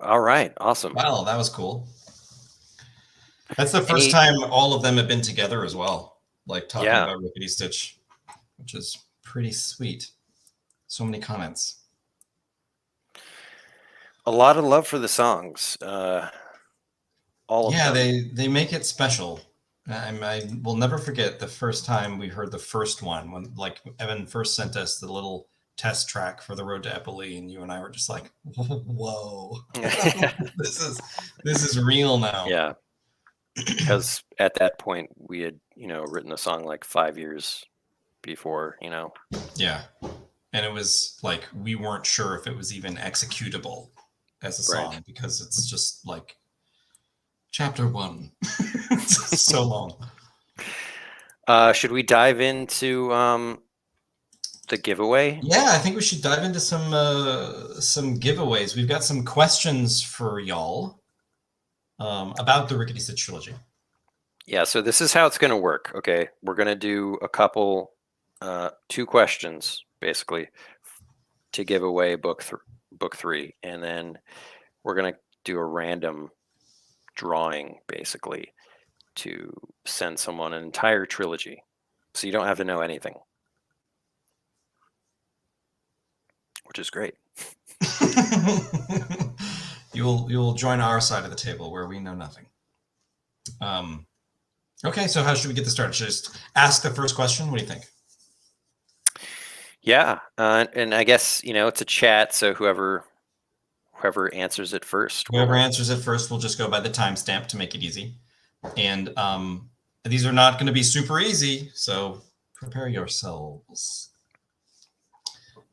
All right. Awesome. Wow, that was cool. That's the first time all of them have been together as well, like talking about Rickety Stitch, which is pretty sweet. So many comments. A lot of love for the songs. All of them. they make it special. I will never forget the first time we heard the first one when like Evan first sent us the little test track for the Road to Eppley, and you and I were just like, whoa, this is real now. Yeah. Because at that point we had, written the song like 5 years before, Yeah. And it was like we weren't sure if it was even executable as a song because it's just like chapter 1. It's so long. Should we dive into the giveaway? Yeah, I think we should dive into some giveaways. We've got some questions for y'all about the Rickety Stitch trilogy. Yeah, so this is how it's going to work. Okay, we're going to do a couple, 2 questions basically to give away book 3, and then we're going to do a random drawing basically to send someone an entire trilogy, so you don't have to know anything, which is great. You'll join our side of the table where we know nothing. Okay, so how should we get this started? Should I just ask the first question? What do you think? Yeah, and I guess it's a chat, so whoever answers it first. Whoever answers it first will just go by the timestamp to make it easy. And these are not going to be super easy, so prepare yourselves.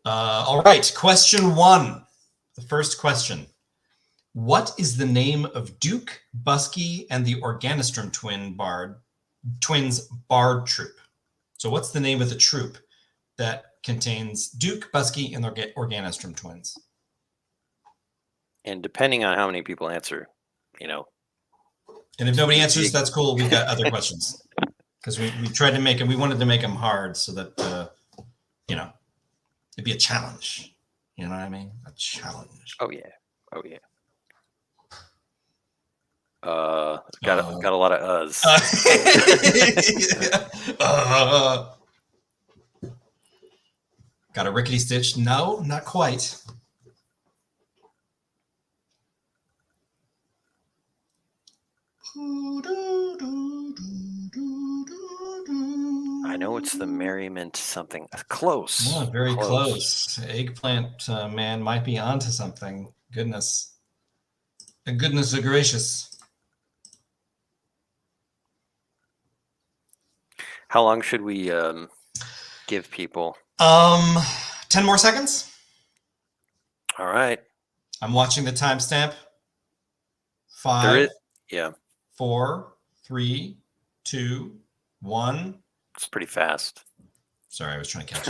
All right, question 1. The first question. What is the name of Duke, Busky, and the Organistrum twins bard troupe? So what's the name of the troupe that contains Duke, Busky, and the Organistrum twins? And depending on how many people answer, And if nobody answers, that's cool. We've got other questions. Because we tried to make them, we wanted to make them hard so that, it'd be a challenge. You know what I mean? A challenge. Oh yeah. Got a lot of uhs. Got a rickety stitch? No, not quite. I know it's the merriment something. Close. Oh, very close. Eggplant man might be onto something. Goodness. Goodness gracious. How long should we give people? 10 more seconds. All right. I'm watching the timestamp. 5, There is, yeah, 4, 3, 2, 1. it's pretty fast. Sorry, I was trying to catch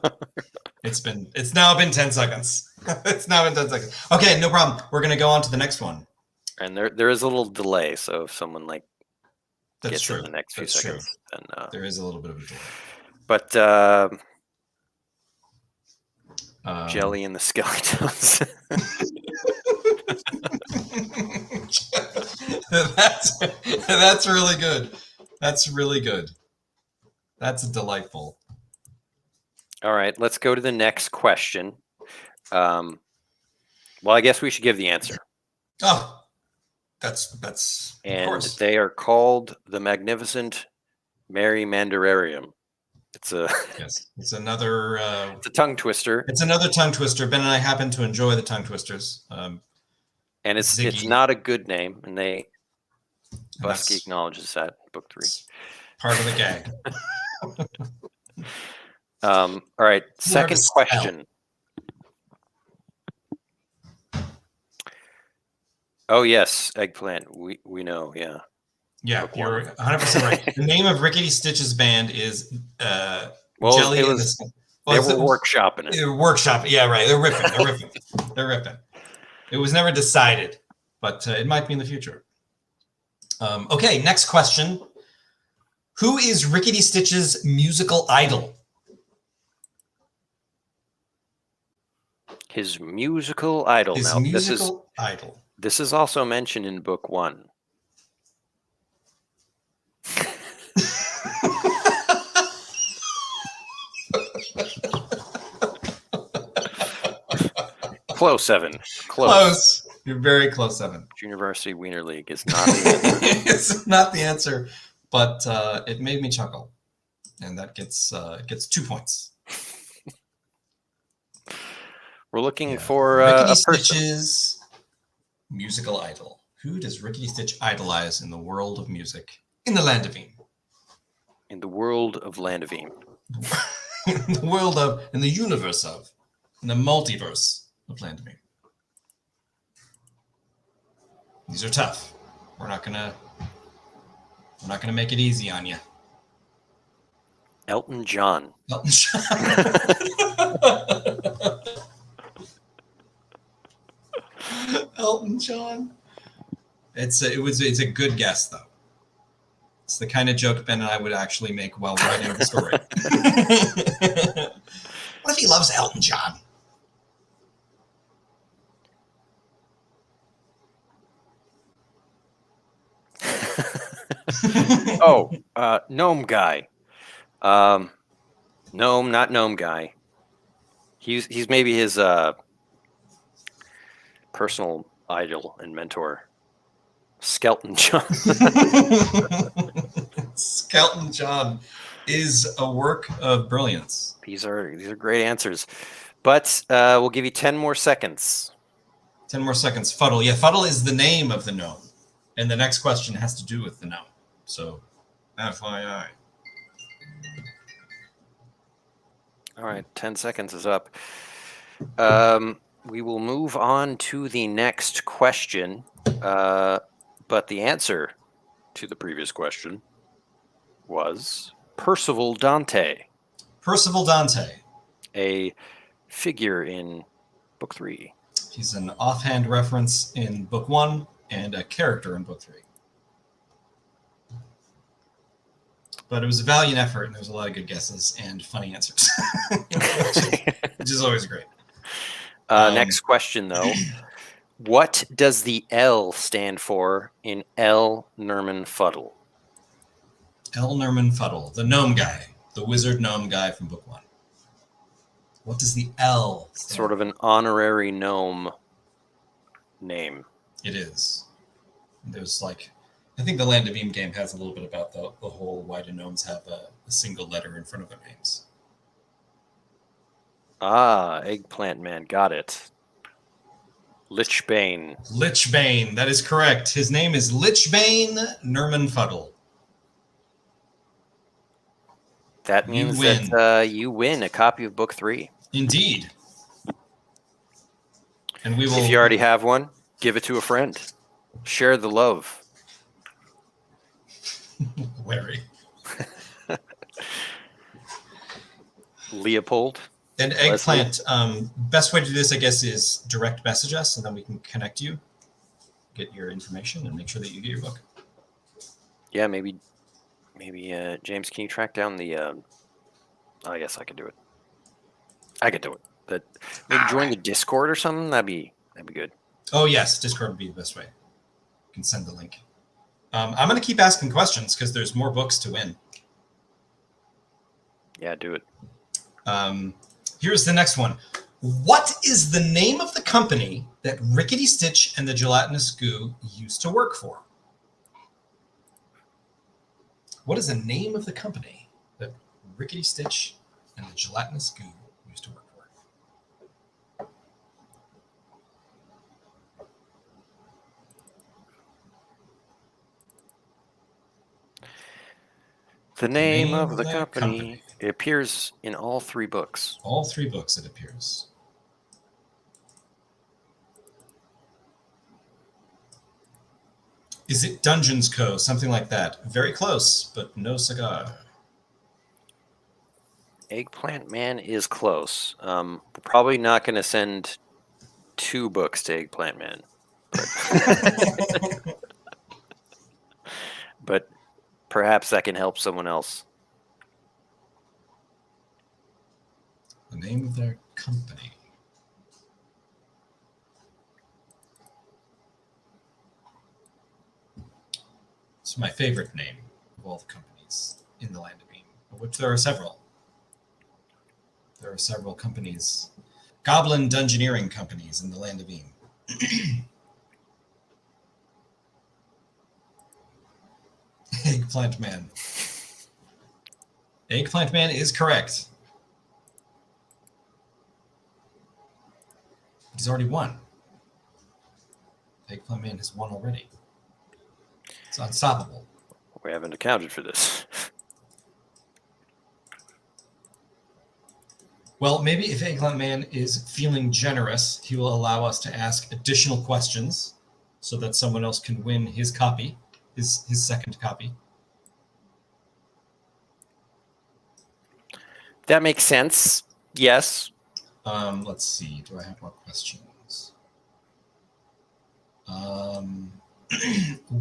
up. It's now been 10 seconds. It's now been 10 seconds. Okay, no problem. We're gonna go on to the next one. And there is a little delay, so if someone like That's gets true. in the next few That's seconds, true. then There is a little bit of a delay. but Um, Jelly and the Skeletons. that's really good. That's really good. That's delightful. All right, let's go to the next question. Well, I guess we should give the answer. Oh, that's of And course. they are called the Magnificent Mary Mandararium. It's a Yes, it's another. it's a tongue twister, It's another tongue twister. Ben and I happen to enjoy the tongue twisters. and it's Ziggy. not a good name, and they And Busky that's acknowledges that book 3. part of the gag. All right, second to question. Oh yes, eggplant. We know, yeah. Yeah, Book you're one. 100% right. The name of Rickety Stitch's band is Well, Jelly it and was- the. They were workshopping it. They're workshop. Yeah, right. They're ripping. They're ripping. They're ripping. It was never decided, but it might be in the future. Okay, next question. Who is Rickety Stitch's musical idol? His musical idol. His Now, musical idol. this is also mentioned in book 1. Close, 7. Close. You're very close, Evan. University Wiener League is not the answer. It's not the answer, but it made me chuckle, and that gets 2 points. We're looking Yeah. for Rickety a person. Stitch's musical idol. Who does Rickety Stitch idolize in the world of music? In the land of Eam. In the world of Landavine. In the world of, in the universe of, in the multiverse of land of Eam. These are tough. We're not gonna make it easy on you. Elton John. Elton John. Elton John. It's a good guess though. It's the kind of joke Ben and I would actually make while writing the story. What if he loves Elton John? Oh, Gnome Guy. Gnome, not Gnome Guy. He's maybe his personal idol and mentor. Skeleton John. Skeleton John is a work of brilliance. These are great answers, but we'll give you 10 more seconds. 10 more seconds. Fuddle. Yeah, Fuddle is the name of the gnome. And the next question has to do with the gnome. So, FYI. All right, 10 seconds is up. We will move on to the next question, but the answer to the previous question was Percival Dante, Percival Dante. a figure in Book 3. He's an offhand reference in Book 1 and a character in Book 3. But it was a valiant effort, and there was a lot of good guesses and funny answers, which is always great. Next question, though. What does the L stand for in L. Nerman Fuddle? L. Nerman Fuddle, the gnome guy, the wizard gnome guy from book 1. What does the L stand Sort of an honorary gnome name. It is. There's like, I think the Land of Beam game has a little bit about the whole why do gnomes have a single letter in front of their names. Ah, Eggplant Man, got it. Lichbane. Lichbane, that is correct. His name is Lichbane Nerman Fuddle. That You means win. that you win a copy of book 3. Indeed. And we will. If you already have one, give it to a friend. Share the love. Larry. Leopold. And Eggplant, best way to do this, I guess, is direct message us, and then we can connect you, get your information, and make sure that you get your book. Yeah, maybe James, can you track down the? I guess I could do it. I could do it. But maybe join the Discord or something. That'd be good. Oh yes, Discord would be the best way. You can send the link. I'm going to keep asking questions because there's more books to win. Yeah, do it. Here's the next one. What is the name of the company that Rickety Stitch and the Gelatinous Goo used to work for? What is the name of the company that Rickety Stitch and the Gelatinous Goo used to work for? The name of the company. It appears in all 3 books. All 3 books, it appears. Is it Dungeons Co? Something like that. Very close, but no cigar. Eggplant Man is close. We're probably not going to send 2 books to Eggplant Man. But perhaps that can help someone else. The name of their company. It's my favorite name of all the companies in the Land of Beam, of which there are several. There are several companies, goblin dungeoneering companies in the Land of Beam. Eggplant Man. Eggplant Man is correct. He's already won. Eggplant Man has won already. It's unstoppable. We haven't accounted for this. Well, maybe if Eggplant Man is feeling generous, he will allow us to ask additional questions so that someone else can win his copy, his second copy. That makes sense. Yes. Let's see. Do I have more questions?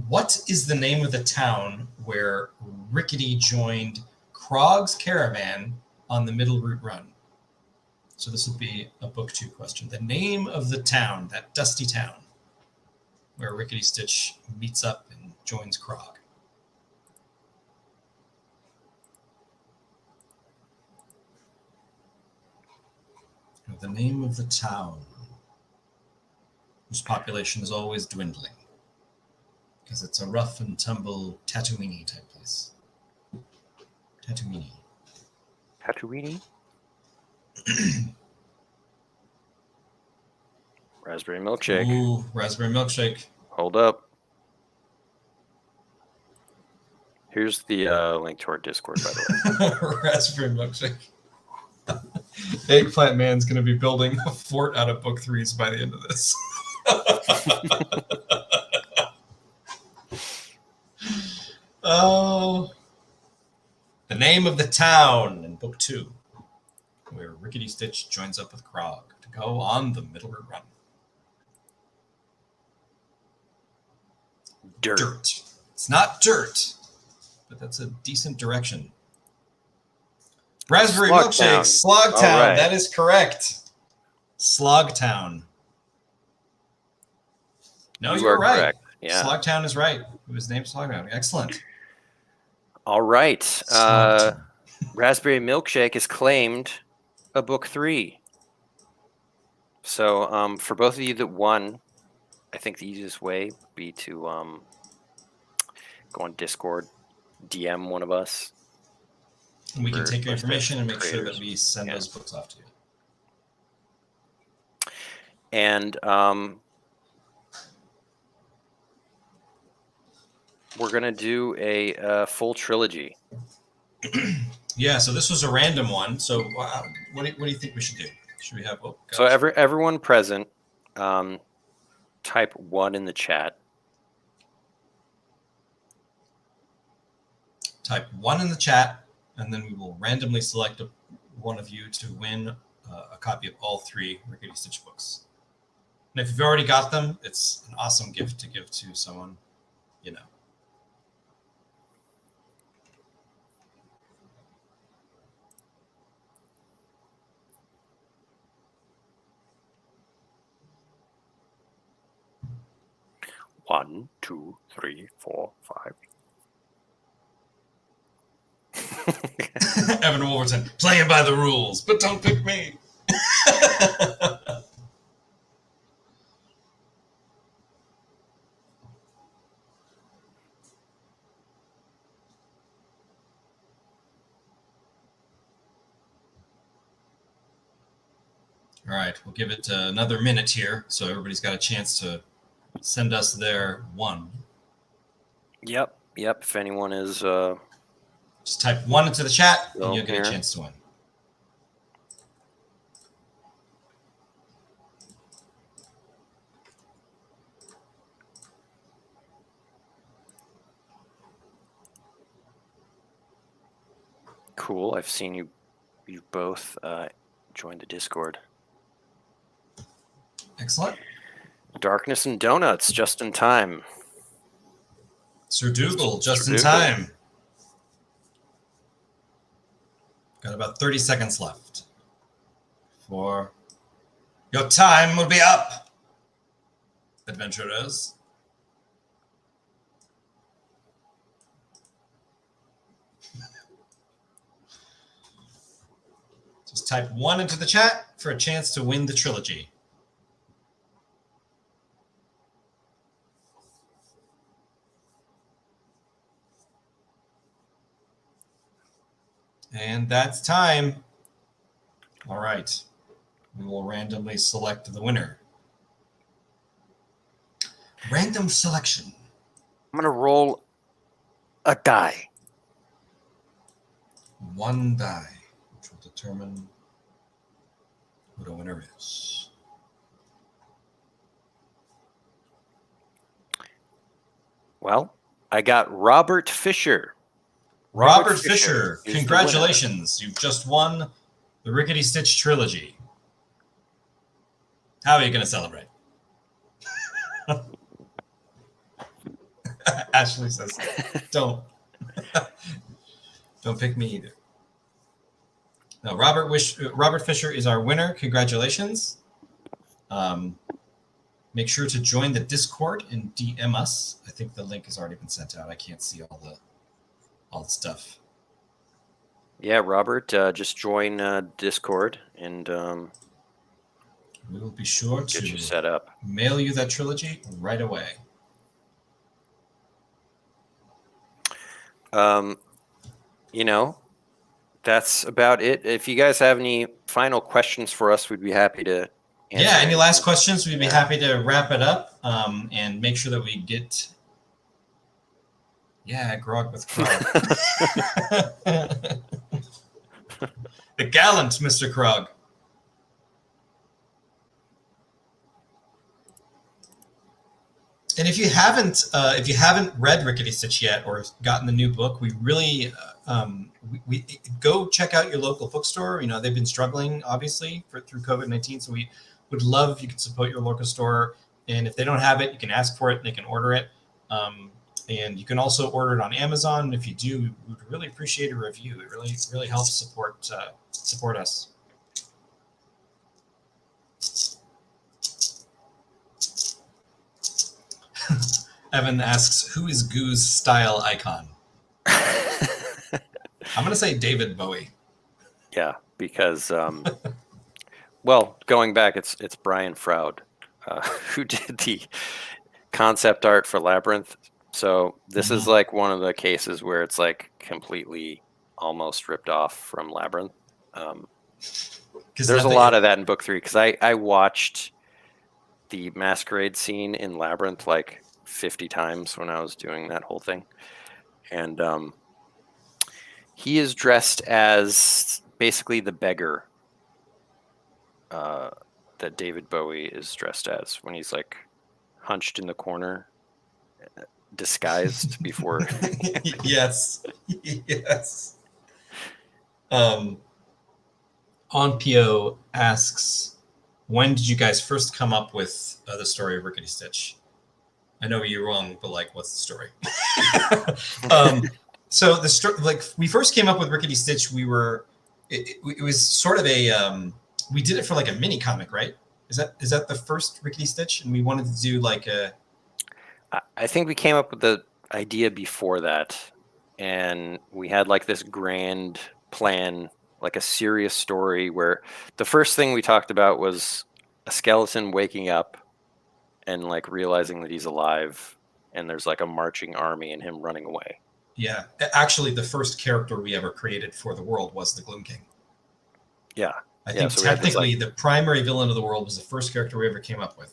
What is the name of the town where Rickety joined Krog's caravan on the Middle Route Run? So this would be a book 2 question. The name of the town, that dusty town, where Rickety Stitch meets up and joins Krog. The name of the town, whose population is always dwindling, because it's a rough and tumble Tatooine type place. Tatooine. Tatooine? Raspberry milkshake. Ooh, raspberry milkshake. Hold up. Here's the link to our Discord, by the way. Raspberry milkshake. Eggplant Man's going to be building a fort out of book 3s by the end of this. Oh. The name of the town in book 2, where Rickety Stitch joins up with Krog to go on the Middle Route Run. Dirt. It's not dirt, but that's a decent direction. Raspberry milkshake, Slogtown. All right. That is correct. Slogtown. No, You you're are right. correct. Yeah. Slogtown is right. It was named Slogtown. Excellent. All right. Slogtown. Raspberry Milkshake is claimed a book 3. So for both of you that won, I think the easiest way would be to go on Discord, DM one of us. And we can We're take your supposed to information and make sure creators. that we send Yeah. those books off to you. And we're going to do a full trilogy. Yeah, so this was a random one. So what do you think we should do? Should we have... Oh, So everyone present, type 1 in the chat. Type 1 in the chat, and then we will randomly select one of you to win a copy of all 3 Rickety Stitch books. And if you've already got them, it's an awesome gift to give to someone, you know. One, 2, 3, 4, 5. Evan Wolverton, playing by the rules, but don't pick me. All right, we'll give it another minute here, so everybody's got a chance to send us their one. Yep. If anyone is... Just type 1 into the chat, and you'll get here. a chance to win. Cool. I've seen you both joined the Discord. Excellent. Darkness and Donuts, just in time. Sir Dougal, just Sir in Dougal. time. Got about 30 seconds left for your time will be up, adventurers. Just type 1 into the chat for a chance to win the trilogy. And that's time. All right. We will randomly select the winner. Random selection. I'm going to roll a die. 1 die, which will determine who the winner is. Well, I got Robert Fisher. Robert Fisher, is the winner. congratulations. You've just won the Rickety Stitch trilogy. How are you going to celebrate? Ashley says, don't. Don't pick me either. No, Robert Fisher is our winner. Congratulations. Make sure to join the Discord and DM us. I think the link has already been sent out. I can't see all the stuff. Yeah, Robert, just join Discord and We will be sure get you to set up. mail you that trilogy right away. You know, that's about it. If you guys have any final questions for us, we'd be happy to answer. Yeah, any last questions? We'd be Yeah. happy to wrap it up and make sure that we get... Yeah, grog with Krog. The gallant Mr. Krog. And if you haven't read Rickety Stitch yet or gotten the new book, we really we go check out your local bookstore. You know, they've been struggling obviously through COVID-19, so we would love if you could support your local store. And if they don't have it, you can ask for it. They can order it, and you can also order it on Amazon. And if you do, we would really appreciate a review. It really helps support us. Evan asks, who is Goo's style icon? I'm going to say David Bowie. Yeah, because well, going back, it's Brian Froud who did the concept art for Labyrinth. So this is like one of the cases where it's like completely almost ripped off from Labyrinth. There's a lot of that in book 3 because I watched the masquerade scene in Labyrinth like 50 times when I was doing that whole thing. And he is dressed as basically the beggar that David Bowie is dressed as when he's like hunched in the corner, disguised before. Yes. Onpio asks, when did you guys first come up with the story of Rickety Stitch? I know you're wrong, but like, what's the story? So the story, like, we first came up with Rickety Stitch. It was sort of a, we did it for like a mini comic, right? Is that the first Rickety Stitch? And we wanted to do like a. I think we came up with the idea before that, and we had like this grand plan, like a serious story where the first thing we talked about was a skeleton waking up and like realizing that he's alive, and there's like a marching army and him running away. Yeah, actually, the first character we ever created for the world was the Gloom King. Yeah, I think so technically the primary villain of the world was the first character we ever came up with.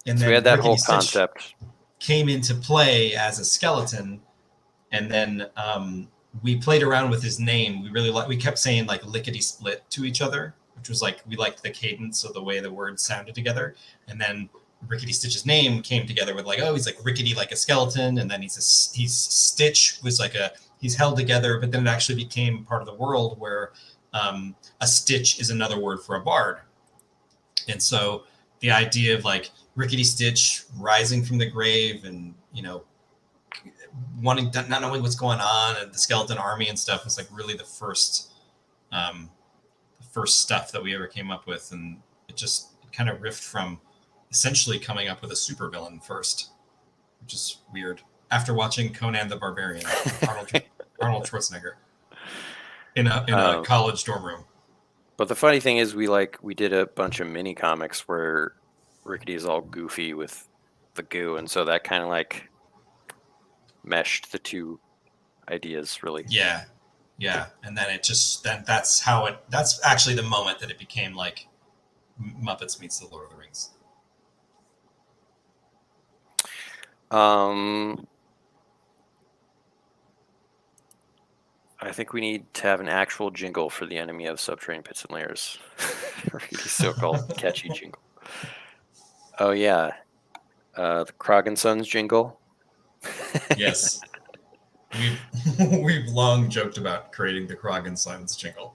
And so then we had that Rickety whole Stitch concept came into play as a skeleton, and then we played around with his name. We kept saying like lickety split to each other, which was like we liked the cadence of the way the words sounded together. And then Rickety Stitch's name came together with like, oh, he's like rickety like a skeleton, and then he's Stitch was like he's held together, but then it actually became part of the world where a stitch is another word for a bard. And so the idea of like Rickety Stitch rising from the grave and, you know, not knowing what's going on, and the skeleton army and stuff was like really the first stuff that we ever came up with. And it kind of riffed from essentially coming up with a supervillain first, which is weird. After watching Conan the Barbarian, Arnold Schwarzenegger in a college dorm room. But the funny thing is we did a bunch of mini comics where Rickety is all goofy with the goo, and so that kind of like meshed the two ideas really. Yeah. And then that's actually the moment that it became like Muppets meets the Lord of the Rings. I think we need to have an actual jingle for the enemy of subterranean pits and layers. So-called catchy jingle. Oh yeah, the Krog and Sons jingle. Yes, we've long joked about creating the Krog and Sons jingle.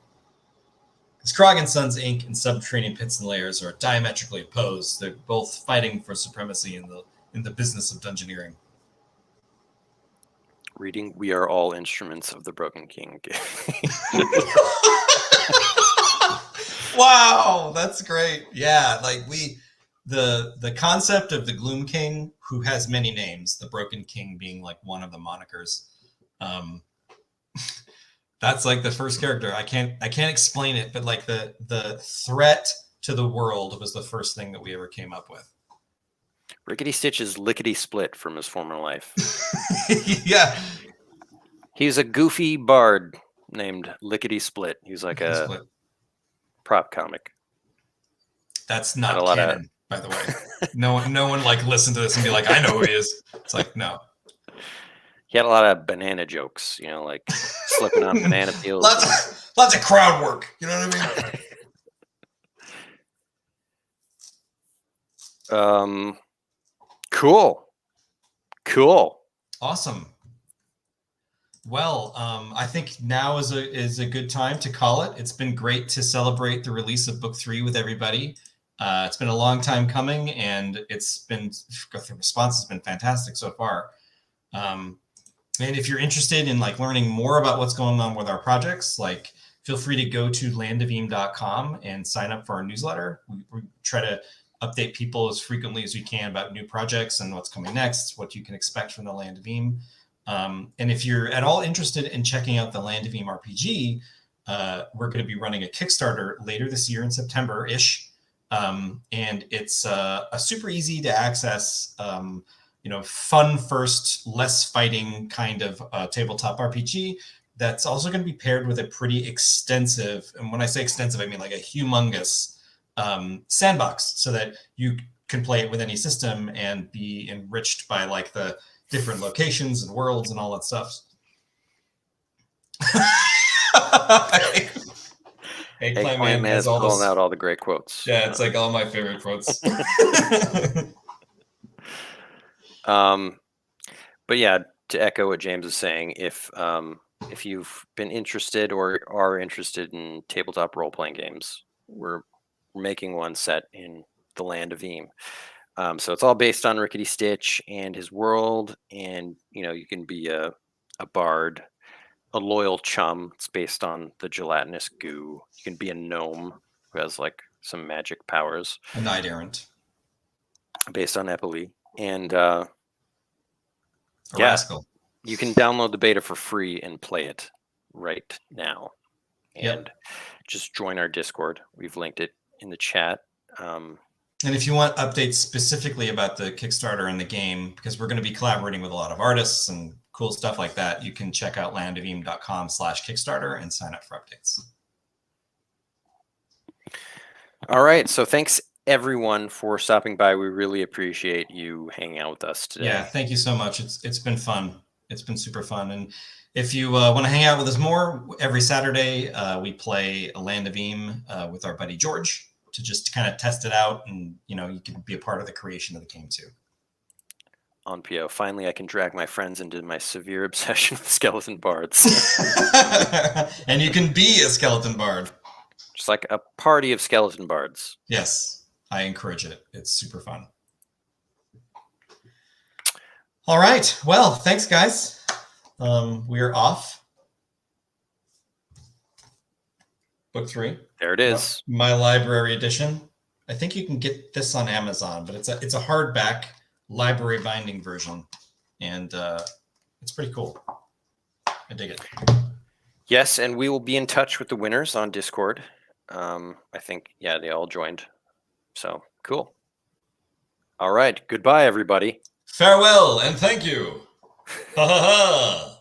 Because Krog and Sons Inc. and Subterranean Pits and Layers are diametrically opposed. They're both fighting for supremacy in the business of dungeoneering. Reading "We Are All Instruments of the Broken King." Wow, that's great. Yeah, like the concept of the Gloom King, who has many names, the Broken King being like one of the monikers. That's like the first character. I can't explain it, but like the threat to the world was the first thing that we ever came up with. Rickety Stitch is lickety split from his former life. Yeah. He's a goofy bard named Lickety Split. He's like a prop comic. That's not canon, by the way. No one like listened to this and be like, I know who he is. It's like, no. He had a lot of banana jokes, you know, like slipping on banana peels. Lots of crowd work. You know what I mean? Cool. Awesome. Well, I think now is a good time to call it. It's been great to celebrate the release of book 3 with everybody. It's been a long time coming, and the response has been fantastic so far. And if you're interested in like learning more about what's going on with our projects, like feel free to go to landofeme.com and sign up for our newsletter. We try to update people as frequently as we can about new projects and what's coming next, what you can expect from the Land of Eam. And if you're at all interested in checking out the Land of Eam RPG, we're going to be running a Kickstarter later this year in September-ish. And it's a super easy to access, fun first, less fighting kind of tabletop RPG that's also going to be paired with a pretty extensive, and when I say extensive, I mean like a humongous sandbox, so that you can play it with any system and be enriched by like the different locations and worlds and all that stuff. Eggplant Man is pulling out all the great quotes. Yeah, it's like all my favorite quotes. But yeah, to echo what James is saying, if you've been interested or are interested in tabletop role-playing games, we're making one set in the Land of Eam. So it's all based on Rickety Stitch and his world, and you can be a bard, a loyal chum. It's based on the gelatinous goo. You can be a gnome who has like some magic powers. A knight errant. Based on Eppley. And rascal. You can download the beta for free and play it right now. And just join our Discord. We've linked it in the chat. And if you want updates specifically about the Kickstarter and the game, because we're going to be collaborating with a lot of artists and cool stuff like that, you can check out landofelm.com/Kickstarter and sign up for updates. All right. So thanks everyone for stopping by. We really appreciate you hanging out with us today. Yeah, thank you so much. It's been fun. It's been super fun. And if you want to hang out with us more, every Saturday we play a Land of Eam with our buddy George to just kind of test it out, and you can be a part of the creation of the game too. On PO, finally I can drag my friends into my severe obsession with skeleton bards. And you can be a skeleton bard. Just like a party of skeleton bards. Yes, I encourage it. It's super fun. All right. Well, thanks, guys. We're off. Book 3. There it is. My library edition. I think you can get this on Amazon, but it's a hardback library binding version, and it's pretty cool. I dig it. Yes, and we will be in touch with the winners on Discord. I think, they all joined. So, cool. All right. Goodbye, everybody. Farewell, and thank you. Ha ha ha.